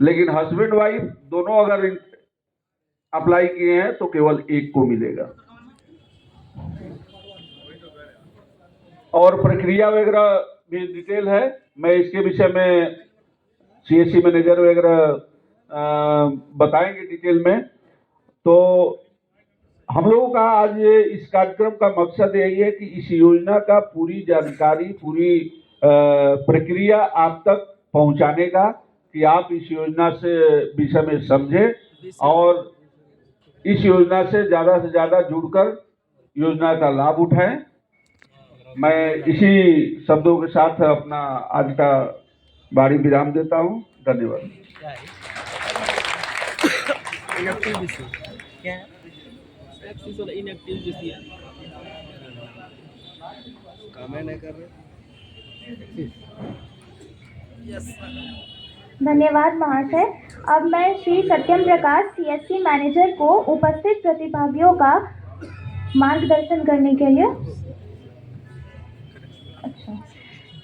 C: लेकिन हस्बैंड वाइफ दोनों अगर अप्लाई किए हैं तो केवल एक को मिलेगा। और प्रक्रिया वगैरह भी डिटेल है, मैं इसके विषय में CSC मैनेजर वगैरह बताएंगे डिटेल में। तो हम लोगों का आज ये इस कार्यक्रम का मकसद यही है कि इस योजना का पूरी जानकारी, पूरी प्रक्रिया आप तक पहुंचाने का, कि आप इस योजना से विषय में समझें और इस योजना से ज़्यादा जुड़कर योजना का लाभ उठाएं। मैं इसी शब्दों के साथ अपना आज का वाणी विराम देता हूं। धन्यवाद।
A: धन्यवाद महाशय। अब मैं श्री सत्यम प्रकाश CSC मैनेजर को उपस्थित प्रतिभागियों का मार्गदर्शन करने के लिए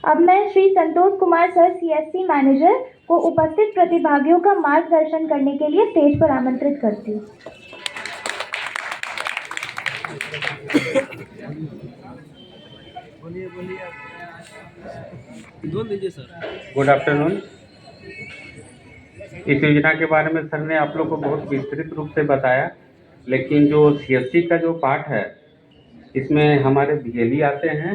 A: अब मैं Shri Santosh Kumar sir CSC manager को उपस्थित प्रतिभागियों का मार्गदर्शन करने के लिए स्टेज पर आमंत्रित करती हूँ।
B: बोलिए सर।
D: Good afternoon. इस योजना के बारे में सर ने आप लोग को बहुत विस्तृत रूप से बताया, लेकिन जो CSC का जो पार्ट है इसमें हमारे BLE आते हैं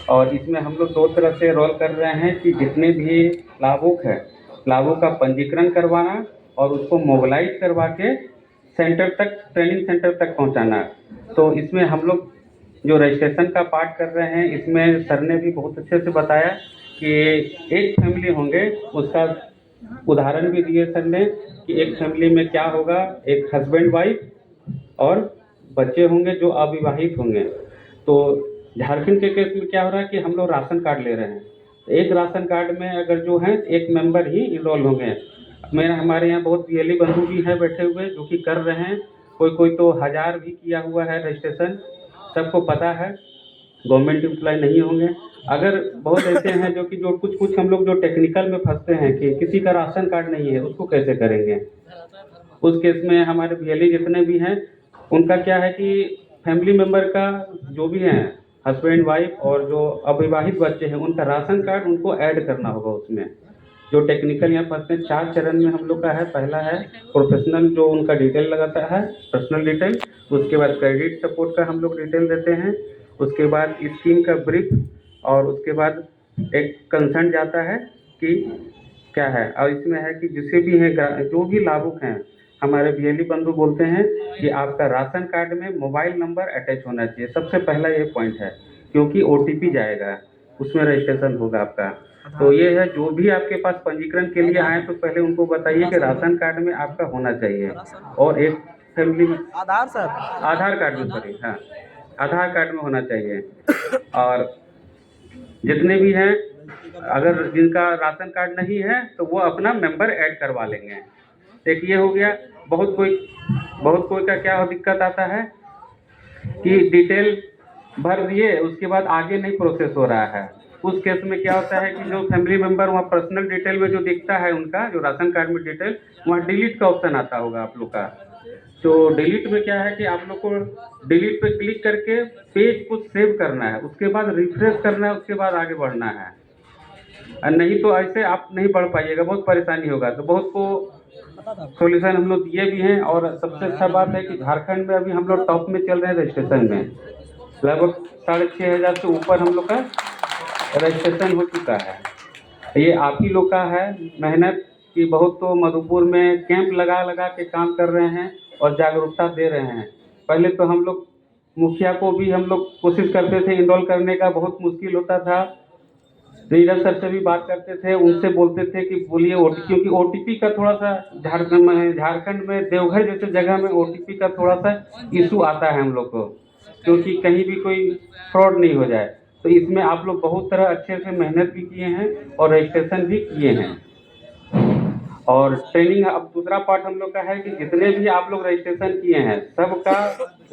D: और इसमें हम लोग 2 तरह से रोल कर रहे हैं कि जितने भी लाभुक हैं, लाभुक का पंजीकरण करवाना और उसको मोबिलाइज करवा के सेंटर तक, ट्रेनिंग सेंटर तक पहुंचाना। तो इसमें हम लोग जो रजिस्ट्रेशन का पार्ट कर रहे हैं, इसमें सर ने भी बहुत अच्छे से बताया कि एक फैमिली होंगे, उसका उदाहरण भी दिए सर ने कि एक फैमिली में क्या होगा, एक हस्बैंड वाइफ और बच्चे होंगे जो अविवाहित होंगे। तो झारखंड के केस में क्या हो रहा है कि हम लोग राशन कार्ड ले रहे हैं, एक राशन कार्ड में अगर जो है एक मेंबर ही इनरोल होंगे। हमारे यहाँ बहुत BLE बंधु भी हैं बैठे हुए जो कि कर रहे हैं, कोई तो 1000 भी किया हुआ है रजिस्ट्रेशन, सबको पता है। गवर्नमेंट एम्प्लॉय नहीं होंगे। अगर बहुत ऐसे हैं जो कि जो कुछ हम लोग जो टेक्निकल में फंसते हैं कि किसी का राशन कार्ड नहीं है, उसको कैसे करेंगे। उस केस में हमारे वीएलई जितने भी हैं, उनका क्या है कि फैमिली मेंबर का जो भी हैं, हस्बैंड वाइफ और जो अविवाहित बच्चे हैं, उनका राशन कार्ड उनको ऐड करना होगा उसमें। जो टेक्निकल यहाँ फंसते हैं, 4 चरण में हम लोग का है। पहला है प्रोफेशनल, जो उनका डिटेल लगाता है, पर्सनल डिटेल। उसके बाद क्रेडिट सपोर्ट का हम लोग डिटेल देते हैं। उसके बाद स्कीम का ब्रीफ, और उसके बाद एक कंसर्न जाता है कि क्या है। और इसमें है कि जिसे भी हैं जो भी लाभुक हैं, हमारे वीएलई बंधु बोलते हैं कि आपका राशन कार्ड में मोबाइल नंबर अटैच होना चाहिए। सबसे पहला ये पॉइंट है, क्योंकि ओटीपी जाएगा, उसमें रजिस्ट्रेशन होगा आपका। तो ये है, जो भी आपके पास पंजीकरण के लिए आए तो पहले उनको बताइए कि राशन कार्ड में आपका होना चाहिए। और एक फैमिली में
B: आधार सर,
D: आधार कार्ड में, सॉरी, हाँ, आधार कार्ड में होना चाहिए। और जितने भी हैं, अगर जिनका राशन कार्ड नहीं है तो वो अपना मेंबर ऐड करवा लेंगे। एक ये हो गया। बहुत कोई का क्या दिक्कत आता है कि डिटेल भर दिए, उसके बाद आगे नहीं प्रोसेस हो रहा है। उस केस में क्या होता है कि जो फैमिली मेंबर वहाँ पर्सनल डिटेल में जो दिखता है उनका, जो राशन कार्ड में डिटेल, वहाँ डिलीट का ऑप्शन आता होगा आप लोग का। तो डिलीट में क्या है कि आप लोग को डिलीट पे क्लिक करके पेज को सेव करना है, उसके बाद रिफ्रेश करना है, उसके बाद आगे बढ़ना है। और नहीं तो ऐसे आप नहीं बढ़ पाइएगा, बहुत परेशानी होगा। तो बहुत को सॉल्यूशन हम लोग दिए भी हैं। और सबसे अच्छा बात है कि झारखंड में अभी हम लोग टॉप में चल रहे हैं रजिस्ट्रेशन में। लगभग 6,500 से ऊपर हम लोग का रजिस्ट्रेशन हो चुका है। ये आप ही लोग का है मेहनत कि बहुत तो मधुपुर में कैंप लगा लगा के काम कर रहे हैं और जागरूकता दे रहे हैं। पहले तो हम लोग मुखिया को भी हम लोग कोशिश करते थे इनरोल करने का, बहुत मुश्किल होता था। नीरज सर से भी बात करते थे, उनसे बोलते थे कि बोलिए ओटीपी, क्योंकि ओटीपी का थोड़ा सा झारखंड में देवघर जैसे जगह में ओटीपी का थोड़ा सा इशू आता है हम लोग को, क्योंकि कहीं भी कोई फ्रॉड नहीं हो जाए। तो इसमें आप लोग बहुत तरह अच्छे से मेहनत भी किए हैं और रजिस्ट्रेशन भी किए हैं। और ट्रेनिंग, अब दूसरा पार्ट हम लोग का है कि जितने भी आप लोग रजिस्ट्रेशन किए हैं, सबका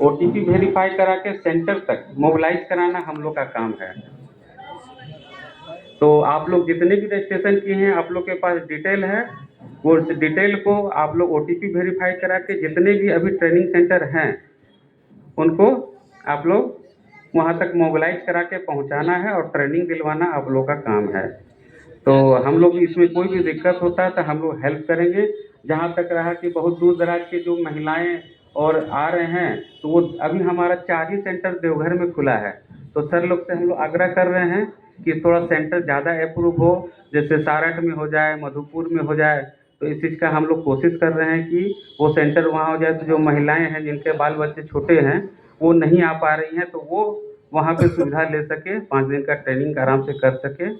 D: ओटीपी वेरीफाई करा के सेंटर तक मोबिलाइज कराना हम लोग का काम है। तो आप लोग जितने भी रजिस्ट्रेशन किए हैं, आप लोग के पास डिटेल है, वो डिटेल को आप लोग ओटीपी वेरीफाई करा के जितने भी अभी ट्रेनिंग सेंटर हैं, उनको आप लोग वहाँ तक मोबिलाइज करा के पहुँचाना है और ट्रेनिंग दिलवाना आप लोग का काम है। तो हम लोग इसमें कोई भी दिक्कत होता है तो हम लोग हेल्प करेंगे। जहाँ तक रहा कि बहुत दूर दराज के जो महिलाएं और आ रहे हैं, तो वो अभी हमारा 4 ही सेंटर देवघर में खुला है। तो सर लोग से हम लोग आग्रह कर रहे हैं कि थोड़ा सेंटर ज़्यादा अप्रूव हो, जैसे सारठ में हो जाए, मधुपुर में हो जाए। तो इस चीज़ का हम लोग कोशिश कर रहे हैं कि वो सेंटर वहाँ हो जाए, तो जो महिलाएं हैं जिनके बाल बच्चे छोटे हैं, वो नहीं आ पा रही हैं, तो वो वहाँ पे सुविधा ले सके, 5 दिन का ट्रेनिंग आराम से कर सके।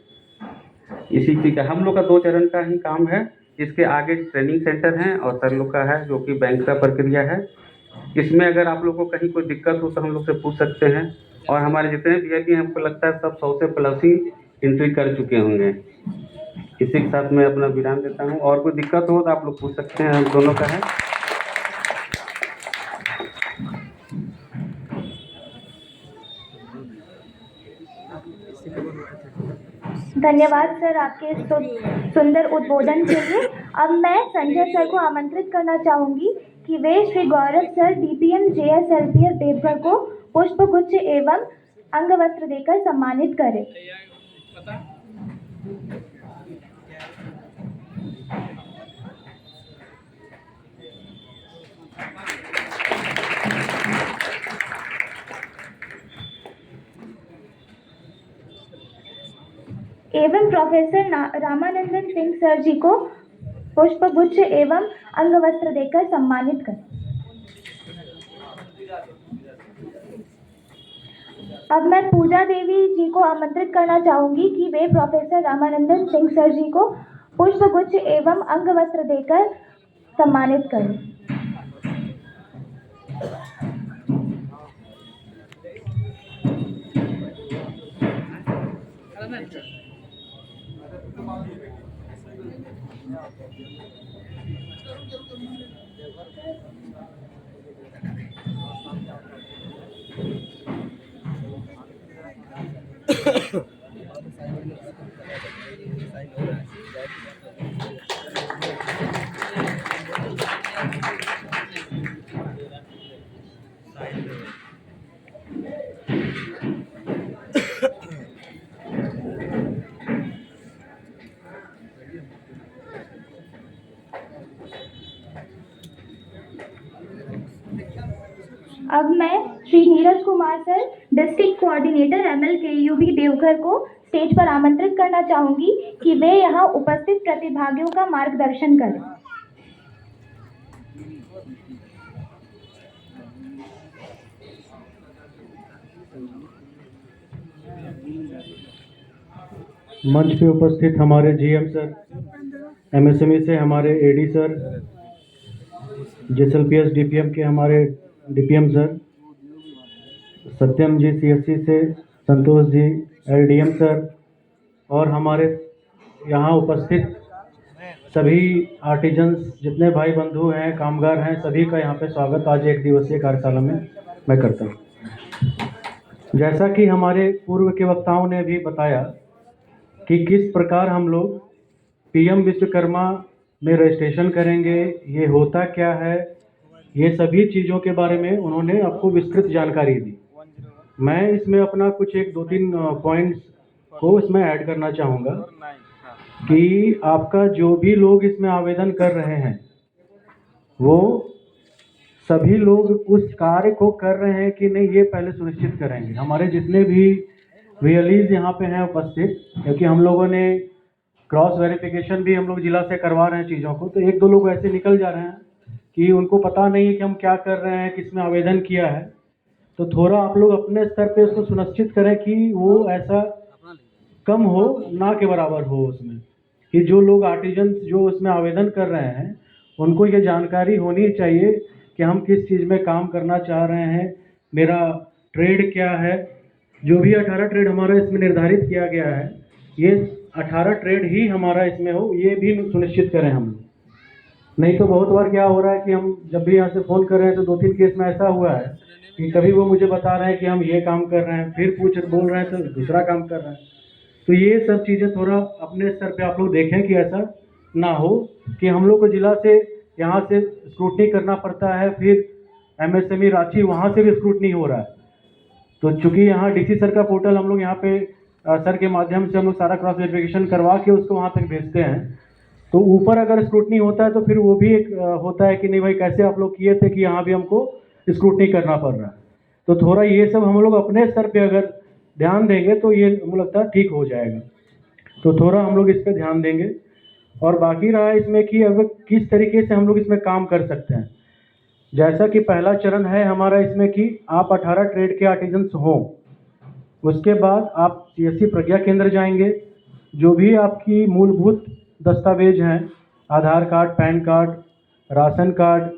D: इसी चीज़ का हम लोग का 2 चरण का ही काम है। इसके आगे ट्रेनिंग सेंटर हैं और सर लोग का है जो कि बैंक का प्रक्रिया है। इसमें अगर आप लोग को कहीं कोई दिक्कत हो तो हम लोग से पूछ सकते हैं। और हमारे जितने वीआईपी हैं, हमको लगता है सब 100 से प्लस ही एंट्री कर चुके होंगे। इसी के साथ मैं अपना विराम देता हूँ। और कोई दिक्कत हो तो आप लोग पूछ सकते हैं, हम दोनों का है।
A: धन्यवाद सर आपके सुंदर उद्बोधन के लिए। अब मैं संजय सर को आमंत्रित करना चाहूंगी कि वे श्री गौरव सर डीपीएम जेएसएलपीएस देवघर को पुष्पगुच्छ एवं अंगवस्त्र देकर सम्मानित करें। एवं प्रोफेसर रामानंदन सिंह सर जी को पुष्पगुच्छ एवं अंगवस्त्र देकर सम्मानित करें। अब मैं पूजा देवी जी को आमंत्रित करना चाहूंगी कि वे प्रोफेसर रामानंदन सिंह सर जी को पुष्पगुच्छ एवं अंगवस्त्र देकर सम्मानित करें। अब मैं Shri Neeraj Kumar sir, district coordinator MLKUB Deoghar को स्टेज पर आमंत्रित करना चाहूंगी कि वे यहाँ उपस्थित प्रतिभागियों का मार्गदर्शन करें।
E: मंच पे उपस्थित हमारे GM सर, MSME से हमारे AD सर, JSLPS DPM के हमारे DPM सर, सत्यम जी CSC से संतोष जी LDM सर, और हमारे यहाँ उपस्थित सभी आर्टिजन्स जितने भाई बंधु हैं, कामगार हैं, सभी का यहाँ पे स्वागत आज एक दिवसीय कार्यशाला में मैं करता हूँ। जैसा कि हमारे पूर्व के वक्ताओं ने भी बताया कि किस प्रकार हम लोग PM विश्वकर्मा में रजिस्ट्रेशन करेंगे, ये होता क्या है, ये सभी चीज़ों के बारे में उन्होंने आपको विस्तृत जानकारी दी। मैं इसमें अपना कुछ एक दो तीन पॉइंट्स को इसमें ऐड करना चाहूँगा कि आपका जो भी लोग इसमें आवेदन कर रहे हैं वो सभी लोग उस कार्य को कर रहे हैं कि नहीं, ये पहले सुनिश्चित करेंगे। हमारे जितने भी VLEs यहाँ पे हैं उपस्थित, क्योंकि हम लोगों ने क्रॉस वेरिफिकेशन भी हम लोग जिला से करवा रहे हैं चीज़ों को, तो एक दो लोग ऐसे निकल जा रहे हैं कि उनको पता नहीं है कि हम क्या कर रहे हैं, किस में आवेदन किया है। तो थोड़ा आप लोग अपने स्तर पे उसको सुनिश्चित करें कि वो ऐसा कम हो ना के बराबर हो उसमें, कि जो लोग आर्टिजन्स जो उसमें आवेदन कर रहे हैं उनको ये जानकारी होनी चाहिए कि हम किस चीज़ में काम करना चाह रहे हैं, मेरा ट्रेड क्या है। जो भी 18 ट्रेड हमारा इसमें निर्धारित किया गया है, ये 18 ट्रेड ही हमारा इसमें हो, ये भी सुनिश्चित करें हम लोग। नहीं तो बहुत बार क्या हो रहा है कि हम जब भी यहाँ से फ़ोन कर रहे हैं तो 2-3 केस में ऐसा हुआ है कि कभी वो मुझे बता रहे हैं कि हम ये काम कर रहे हैं, फिर बोल रहे हैं तो दूसरा काम कर रहे हैं। तो ये सब चीज़ें थोड़ा अपने स्तर पे आप लोग देखें कि ऐसा ना हो कि हम लोग को जिला से यहाँ से स्क्रूटनी करना पड़ता है, फिर MSME रांची वहाँ से भी स्क्रूटनी हो रहा है। तो चूँकि यहाँ DC सर का पोर्टल हम लोग यहाँ पे सर के माध्यम से हम लोग सारा क्रॉस वेरिफिकेशन करवा के उसको वहाँ तक भेजते हैं, तो ऊपर अगर स्क्रूटनी होता है तो फिर वो भी एक होता है कि नहीं भाई कैसे आप लोग किए थे कि यहाँ भी हमको स्क्रूटनी करना पड़ रहा है। तो थोड़ा ये सब हम लोग अपने स्तर पे अगर ध्यान देंगे तो ये मुझे लगता है ठीक हो जाएगा। तो थोड़ा हम लोग इस पर ध्यान देंगे। और बाकी रहा इसमें कि अब किस तरीके से हम लोग इसमें काम कर सकते हैं। जैसा कि पहला चरण है हमारा इसमें कि आप 18 ट्रेड के आर्टिजन्स हों, उसके बाद आप CSC प्रज्ञा केंद्र जाएंगे। जो भी आपकी मूलभूत दस्तावेज हैं, Aadhaar card, PAN card, ration card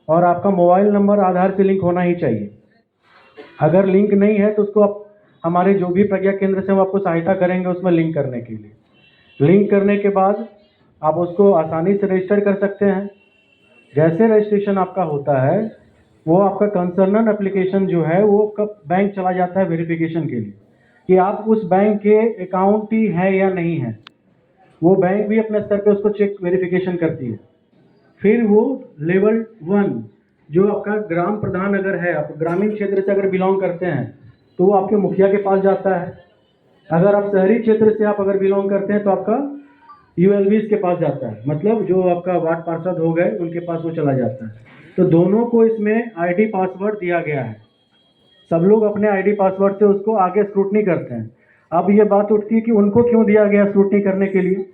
E: और आपका मोबाइल नंबर आधार से लिंक होना ही चाहिए। अगर लिंक नहीं है तो उसको आप हमारे जो भी प्रज्ञा केंद्र से हम आपको सहायता करेंगे उसमें लिंक करने के लिए। लिंक करने के बाद आप उसको आसानी से रजिस्टर कर सकते हैं। जैसे रजिस्ट्रेशन आपका होता है वो आपका कंसर्नन एप्लीकेशन जो है वो कब बैंक चला जाता है वेरिफिकेशन के लिए कि आप उस बैंक के अकाउंट ही हैं या नहीं है। वो बैंक भी अपने स्तर पे उसको चेक वेरिफिकेशन करती है। फिर वो लेवल 1 जो आपका ग्राम प्रधान अगर है, आप ग्रामीण क्षेत्र से अगर बिलोंग करते हैं तो वो आपके मुखिया के पास जाता है। अगर आप शहरी क्षेत्र से आप अगर बिलोंग करते हैं तो आपका ULBs के पास जाता है, मतलब जो आपका वार्ड पार्षद हो गए उनके पास वो चला जाता है। तो दोनों को इसमें ID पासवर्ड दिया गया है। सब लोग अपने ID पासवर्ड से उसको आगे स्क्रूटनी करते हैं। अब ये बात उठती है कि उनको क्यों दिया गया स्क्रूटनी करने के लिए,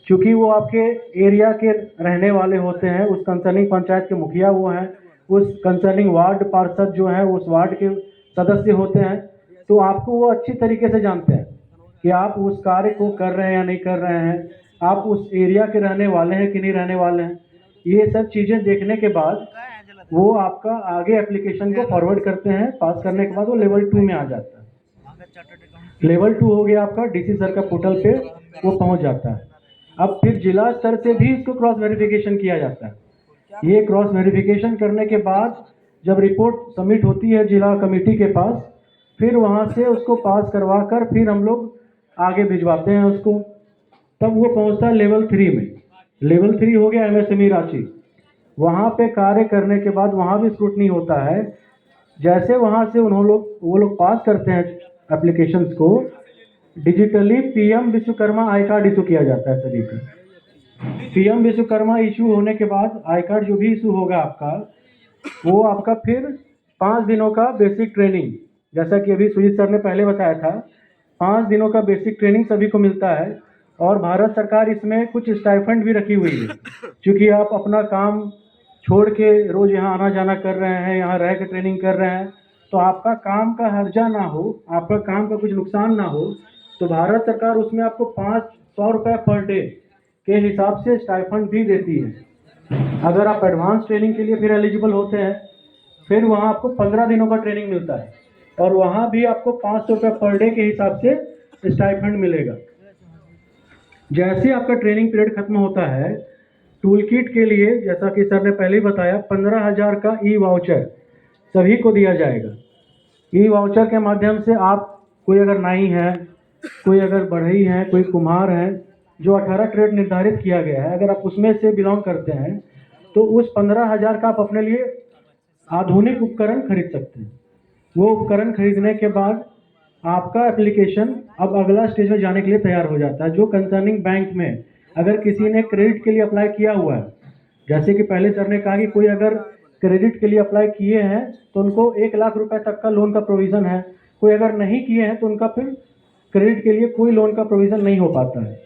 E: क्योंकि वो आपके एरिया के रहने वाले होते हैं, उस कंसर्निंग पंचायत के मुखिया वो हैं, उस कंसर्निंग वार्ड पार्षद जो हैं उस वार्ड के सदस्य होते हैं। तो आपको वो अच्छी तरीके से जानते हैं कि आप उस कार्य को कर रहे हैं या नहीं कर रहे हैं, आप उस एरिया के रहने वाले हैं कि नहीं रहने वाले हैं। ये सब चीज़ें देखने के बाद वो आपका आगे एप्लीकेशन को फॉरवर्ड करते हैं। पास करने के बाद वो लेवल 2 में आ जाता है। लेवल 2 हो गया आपका, DC सर का पोर्टल पे वो पहुंच जाता है। अब फिर जिला स्तर से भी इसको क्रॉस वेरिफिकेशन किया जाता है। ये क्रॉस वेरिफिकेशन करने के बाद जब रिपोर्ट सबमिट होती है जिला कमेटी के पास, फिर वहाँ से उसको पास करवा कर फिर हम लोग आगे भिजवाते हैं उसको, तब वो पहुँचता है लेवल 3 में। लेवल 3 हो गया MSME रांची। वहाँ पे कार्य करने के बाद वहाँ भी स्क्रूटनी होता है। जैसे वहाँ से वो लोग पास करते हैं एप्लीकेशंस को, digitally PM Vishwakarma I card issue किया जाता है सभी का। PM विश्वकर्मा इशू होने के बाद आई कार्ड जो भी इशू होगा आपका, वो आपका फिर 5 दिनों का बेसिक ट्रेनिंग, जैसा कि अभी सुजीत सर ने पहले बताया था, 5 दिनों का बेसिक ट्रेनिंग सभी को मिलता है। और भारत सरकार इसमें कुछ स्टाइपेंड भी रखी हुई है, क्योंकि आप अपना काम छोड़ के रोज़ यहाँ आना जाना कर रहे हैं, यहाँ रह के ट्रेनिंग कर रहे हैं, तो आपका काम का हर्जा ना हो, आपका काम का कुछ नुकसान ना हो, तो भारत सरकार उसमें आपको 500 रुपये पर डे के हिसाब से स्टाइपेंड भी देती है। अगर आप एडवांस ट्रेनिंग के लिए फिर एलिजिबल होते हैं, फिर वहाँ आपको 15 दिनों का ट्रेनिंग मिलता है, और वहाँ भी आपको 500 रुपये पर डे के हिसाब से स्टाइपेंड मिलेगा। जैसे आपका ट्रेनिंग पीरियड खत्म होता है, टूल किट के लिए, जैसा कि सर ने पहले ही बताया, 15,000 का ई-वाउचर सभी को दिया जाएगा। ई-वाउचर के माध्यम से आप, कोई अगर नाई है, कोई अगर बढ़ई है, कोई कुम्हार है, जो 18 ट्रेड निर्धारित किया गया है, अगर आप उसमें से बिलोंग करते हैं, तो उस 15,000 का आप अपने लिए आधुनिक उपकरण खरीद सकते हैं। वो उपकरण खरीदने के बाद आपका एप्लीकेशन अब अगला स्टेज में जाने के लिए तैयार हो जाता है, जो कंसर्निंग बैंक में अगर किसी ने क्रेडिट के लिए अप्लाई किया हुआ है, जैसे कि पहले सर ने कहा कि कोई अगर क्रेडिट के लिए अप्लाई किए हैं तो उनको 1 लाख रुपए तक का लोन का प्रोविज़न है। कोई अगर नहीं किए हैं तो उनका फिर क्रेडिट के लिए कोई लोन का प्रोविज़न नहीं हो पाता है।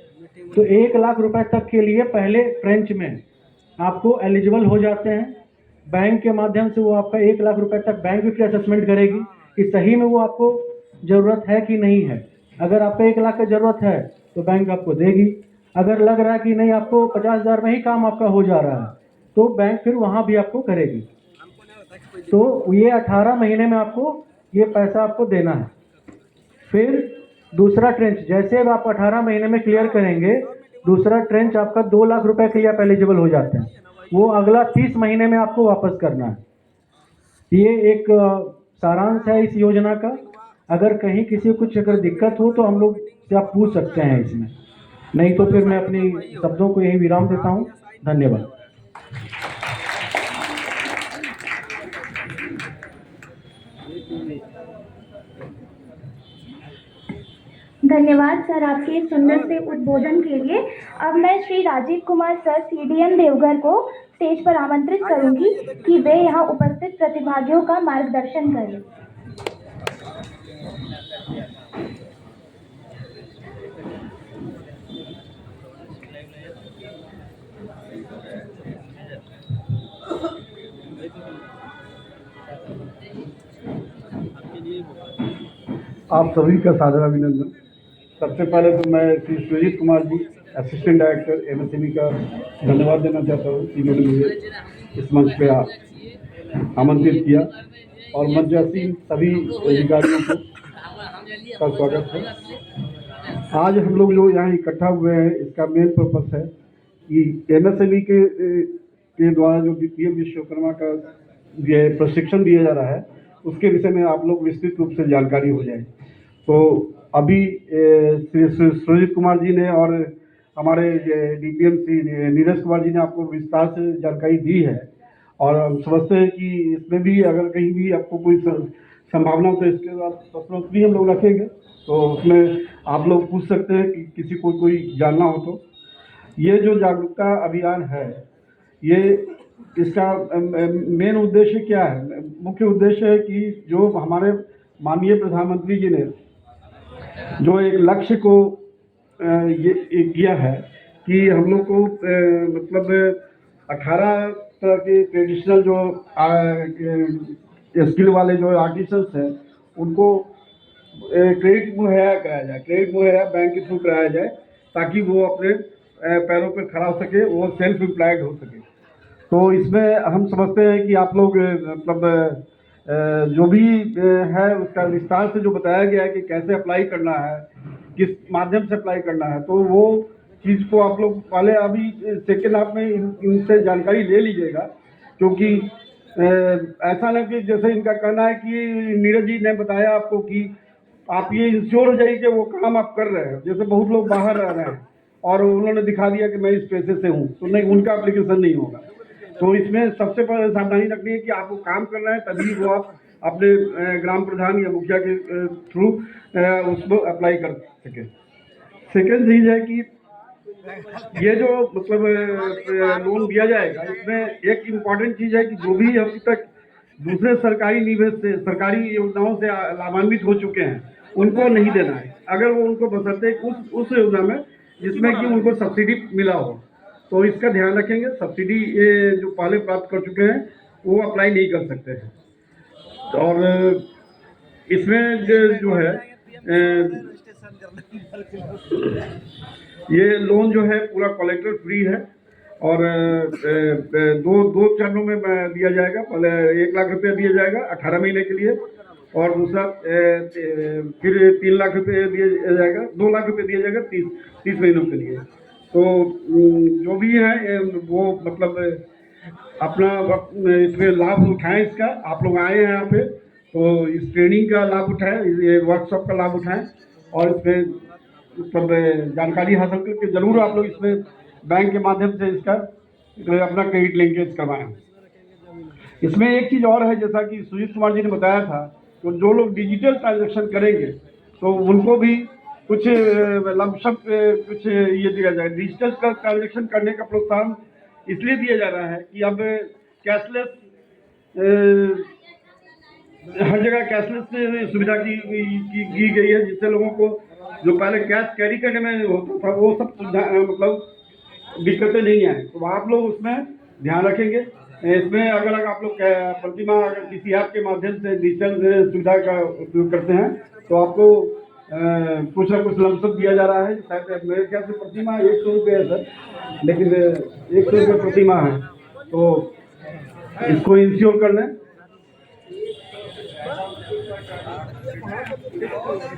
E: तो 1 लाख रुपए तक के लिए पहले ट्रेंच में आपको एलिजिबल हो जाते हैं। बैंक के माध्यम से वो आपका 1 लाख रुपए तक बैंक भी फिर असेसमेंट करेगी कि सही में वो आपको ज़रूरत है कि नहीं है। अगर आपको 1 लाख की ज़रूरत है तो बैंक आपको देगी। अगर लग रहा है कि नहीं, आपको 50,000 में ही काम आपका हो जा रहा है, तो बैंक फिर वहाँ भी आपको करेगी। तो ये 18 महीने में आपको ये पैसा आपको देना है। फिर दूसरा ट्रेंच, जैसे अब आप 18 महीने में क्लियर करेंगे, दूसरा ट्रेंच आपका 2 लाख रुपए के लिए आप एलिजिबल हो जाते हैं। वो अगला 30 महीने में आपको वापस करना है। ये एक सारांश है इस योजना का। अगर कहीं किसी को कुछ अगर दिक्कत हो तो हम लोग से आप पूछ सकते हैं इसमें, नहीं तो फिर मैं अपनी शब्दों को यही विराम देता हूँ। धन्यवाद।
A: धन्यवाद सर आपके इस सुंदर से उद्बोधन के लिए। अब मैं श्री राजीव कुमार सर CDM देवघर को स्टेज पर आमंत्रित करूंगी कि वे यहाँ उपस्थित प्रतिभागियों का मार्गदर्शन करें।
F: आप सभी का सादर अभिनंदन। सबसे पहले तो मैं Shri Sujit Kumar ji, assistant director MSME का धन्यवाद देना चाहता हूँ कि इन्होंने मुझे इस मंच पे आमंत्रित किया, और मंचासीन सभी अधिकारियों को का स्वागत है। आज हम लोग जो यहाँ इकट्ठा हुए हैं, इसका मेन पर्पस है कि MSME के द्वारा जो PM विश्वकर्मा का प्रशिक्षण दिया जा रहा है, उसके विषय में आप लोग विस्तृत रूप से जानकारी हो जाए। तो अभी श्री सुजीत कुमार जी ने और हमारे DPM श्री नीरज कुमार जी ने आपको विस्तार से जानकारी दी है, और हम समझते हैं कि इसमें भी अगर कहीं भी आपको कोई संभावना हो तो इसके बाद प्रश्नोत्तरी हम लोग रखेंगे, तो उसमें आप लोग पूछ सकते हैं कि किसी को कोई जानना हो तो। ये जो जागरूकता अभियान है, ये इसका मेन उद्देश्य क्या है? मुख्य उद्देश्य है कि जो हमारे माननीय प्रधानमंत्री जी ने जो एक लक्ष्य को ये किया है कि हम लोग को मतलब 18 तरह के ट्रेडिशनल जो स्किल वाले जो आर्टिसंस हैं, उनको क्रेडिट मुहैया कराया जाए, क्रेडिट मुहैया बैंक के थ्रू कराया जाए, ताकि वो अपने पैरों पर खड़ा हो सके, वो सेल्फ एम्प्लॉयड हो सके। तो इसमें हम समझते हैं कि आप लोग मतलब जो भी है उसका विस्तार से जो बताया गया है कि कैसे अप्लाई करना है, किस माध्यम से अप्लाई करना है, तो वो चीज़ को आप लोग पहले अभी सेकेंड हाफ में इनसे जानकारी ले लीजिएगा, क्योंकि ऐसा ना कि जैसे इनका कहना है कि नीरज जी ने बताया आपको कि आप ये इंश्योर हो जाइए कि वो काम आप कर रहे हो। जैसे बहुत लोग बाहर रह रहे हैं और उन्होंने दिखा दिया कि मैं इस पैसे से हूँ, तो नहीं, उनका एप्लीकेशन नहीं होगा। तो इसमें सबसे पहले सावधानी रखनी है कि आप वो काम कर रहे हैं, तभी वो आप अपने ग्राम प्रधान या मुखिया के थ्रू उसको अप्लाई कर सकें। सेकेंड चीज़ है कि ये जो मतलब लोन दिया जाएगा, इसमें एक इम्पॉर्टेंट चीज़ है कि जो भी अभी तक दूसरे सरकारी निवेश से, सरकारी योजनाओं से लाभान्वित हो चुके हैं, उनको नहीं देना है। अगर वो उनको बशर्ते उस योजना में जिसमें कि उनको सब्सिडी मिला हो, तो इसका ध्यान रखेंगे। सब्सिडी ये जो पहले प्राप्त कर चुके हैं वो अप्लाई नहीं कर सकते हैं। और इसमें जो है ये लोन जो है पूरा कोलेक्टर फ्री है और दो चरणों में दिया जाएगा। पहले 1 लाख रुपया दिया जाएगा 18 महीने के लिए, और दूसरा फिर 3 लाख रुपये दिया जाएगा, 2 लाख रुपये दिया जाएगा 30 महीनों के लिए। तो जो भी है वो मतलब अपना इसमें लाभ उठाएं। इसका आप लोग आए हैं यहाँ पे, तो इस ट्रेनिंग का लाभ उठाएं, ये वर्कशॉप का लाभ उठाएं और इसमें पर जानकारी हासिल करके जरूर आप लोग इसमें बैंक के माध्यम से इसका अपना क्रेडिट लिंकेज करवाएं। इसमें एक चीज़ और है, जैसा कि सुजीत कुमार जी ने बताया था, तो जो लोग डिजिटल ट्रांजैक्शन करेंगे तो उनको भी कुछ लमसम कुछ ये दिया जाए। डिजिटल ट्रांजैक्शन करने का प्रोत्साहन इसलिए दिया जा रहा है कि अब कैशलेस हर जगह कैशलेस सुविधा की गई है, जिससे लोगों को जो पहले कैश कैरी करने में होता था वो सब सुविधा मतलब दिक्कतें नहीं आए। तो आप लोग उसमें ध्यान रखेंगे। इसमें अगर आप लोग प्रतिमा किसी ऐप के माध्यम से डिजिटल सुविधा का उपयोग करते हैं तो आपको कुछ ना कुछ लमसम दिया जा रहा है। शायद मेरे ख्याल से प्रतिमा 100 रुपये है सर, लेकिन 100 रुपये प्रतिमा है, तो इसको इंश्योर कर लें।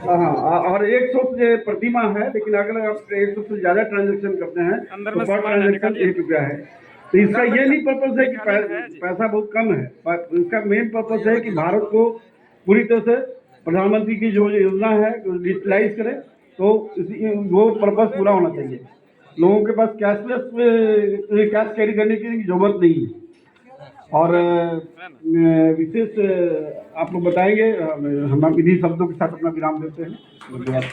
F: हाँ, और 100 से प्रतिमा है, लेकिन अगर आप 100 से ज़्यादा ट्रांजैक्शन करते हैं तो पर ट्रांजैक्शन 1 रुपया है। तो इसका ये नहीं पर्पज है कि पैसा बहुत कम है, इसका मेन पर्पज है कि भारत को पूरी तरह से प्रधानमंत्री की जो योजना है डिजिटलाइज करें, तो वो पर्पज पूरा होना चाहिए। लोगों के पास कैश कैरी करने की जरूरत नहीं है। और विशेष आप लोग बताएंगे, हम इन्हीं शब्दों के साथ अपना विराम देते हैं। धन्यवाद।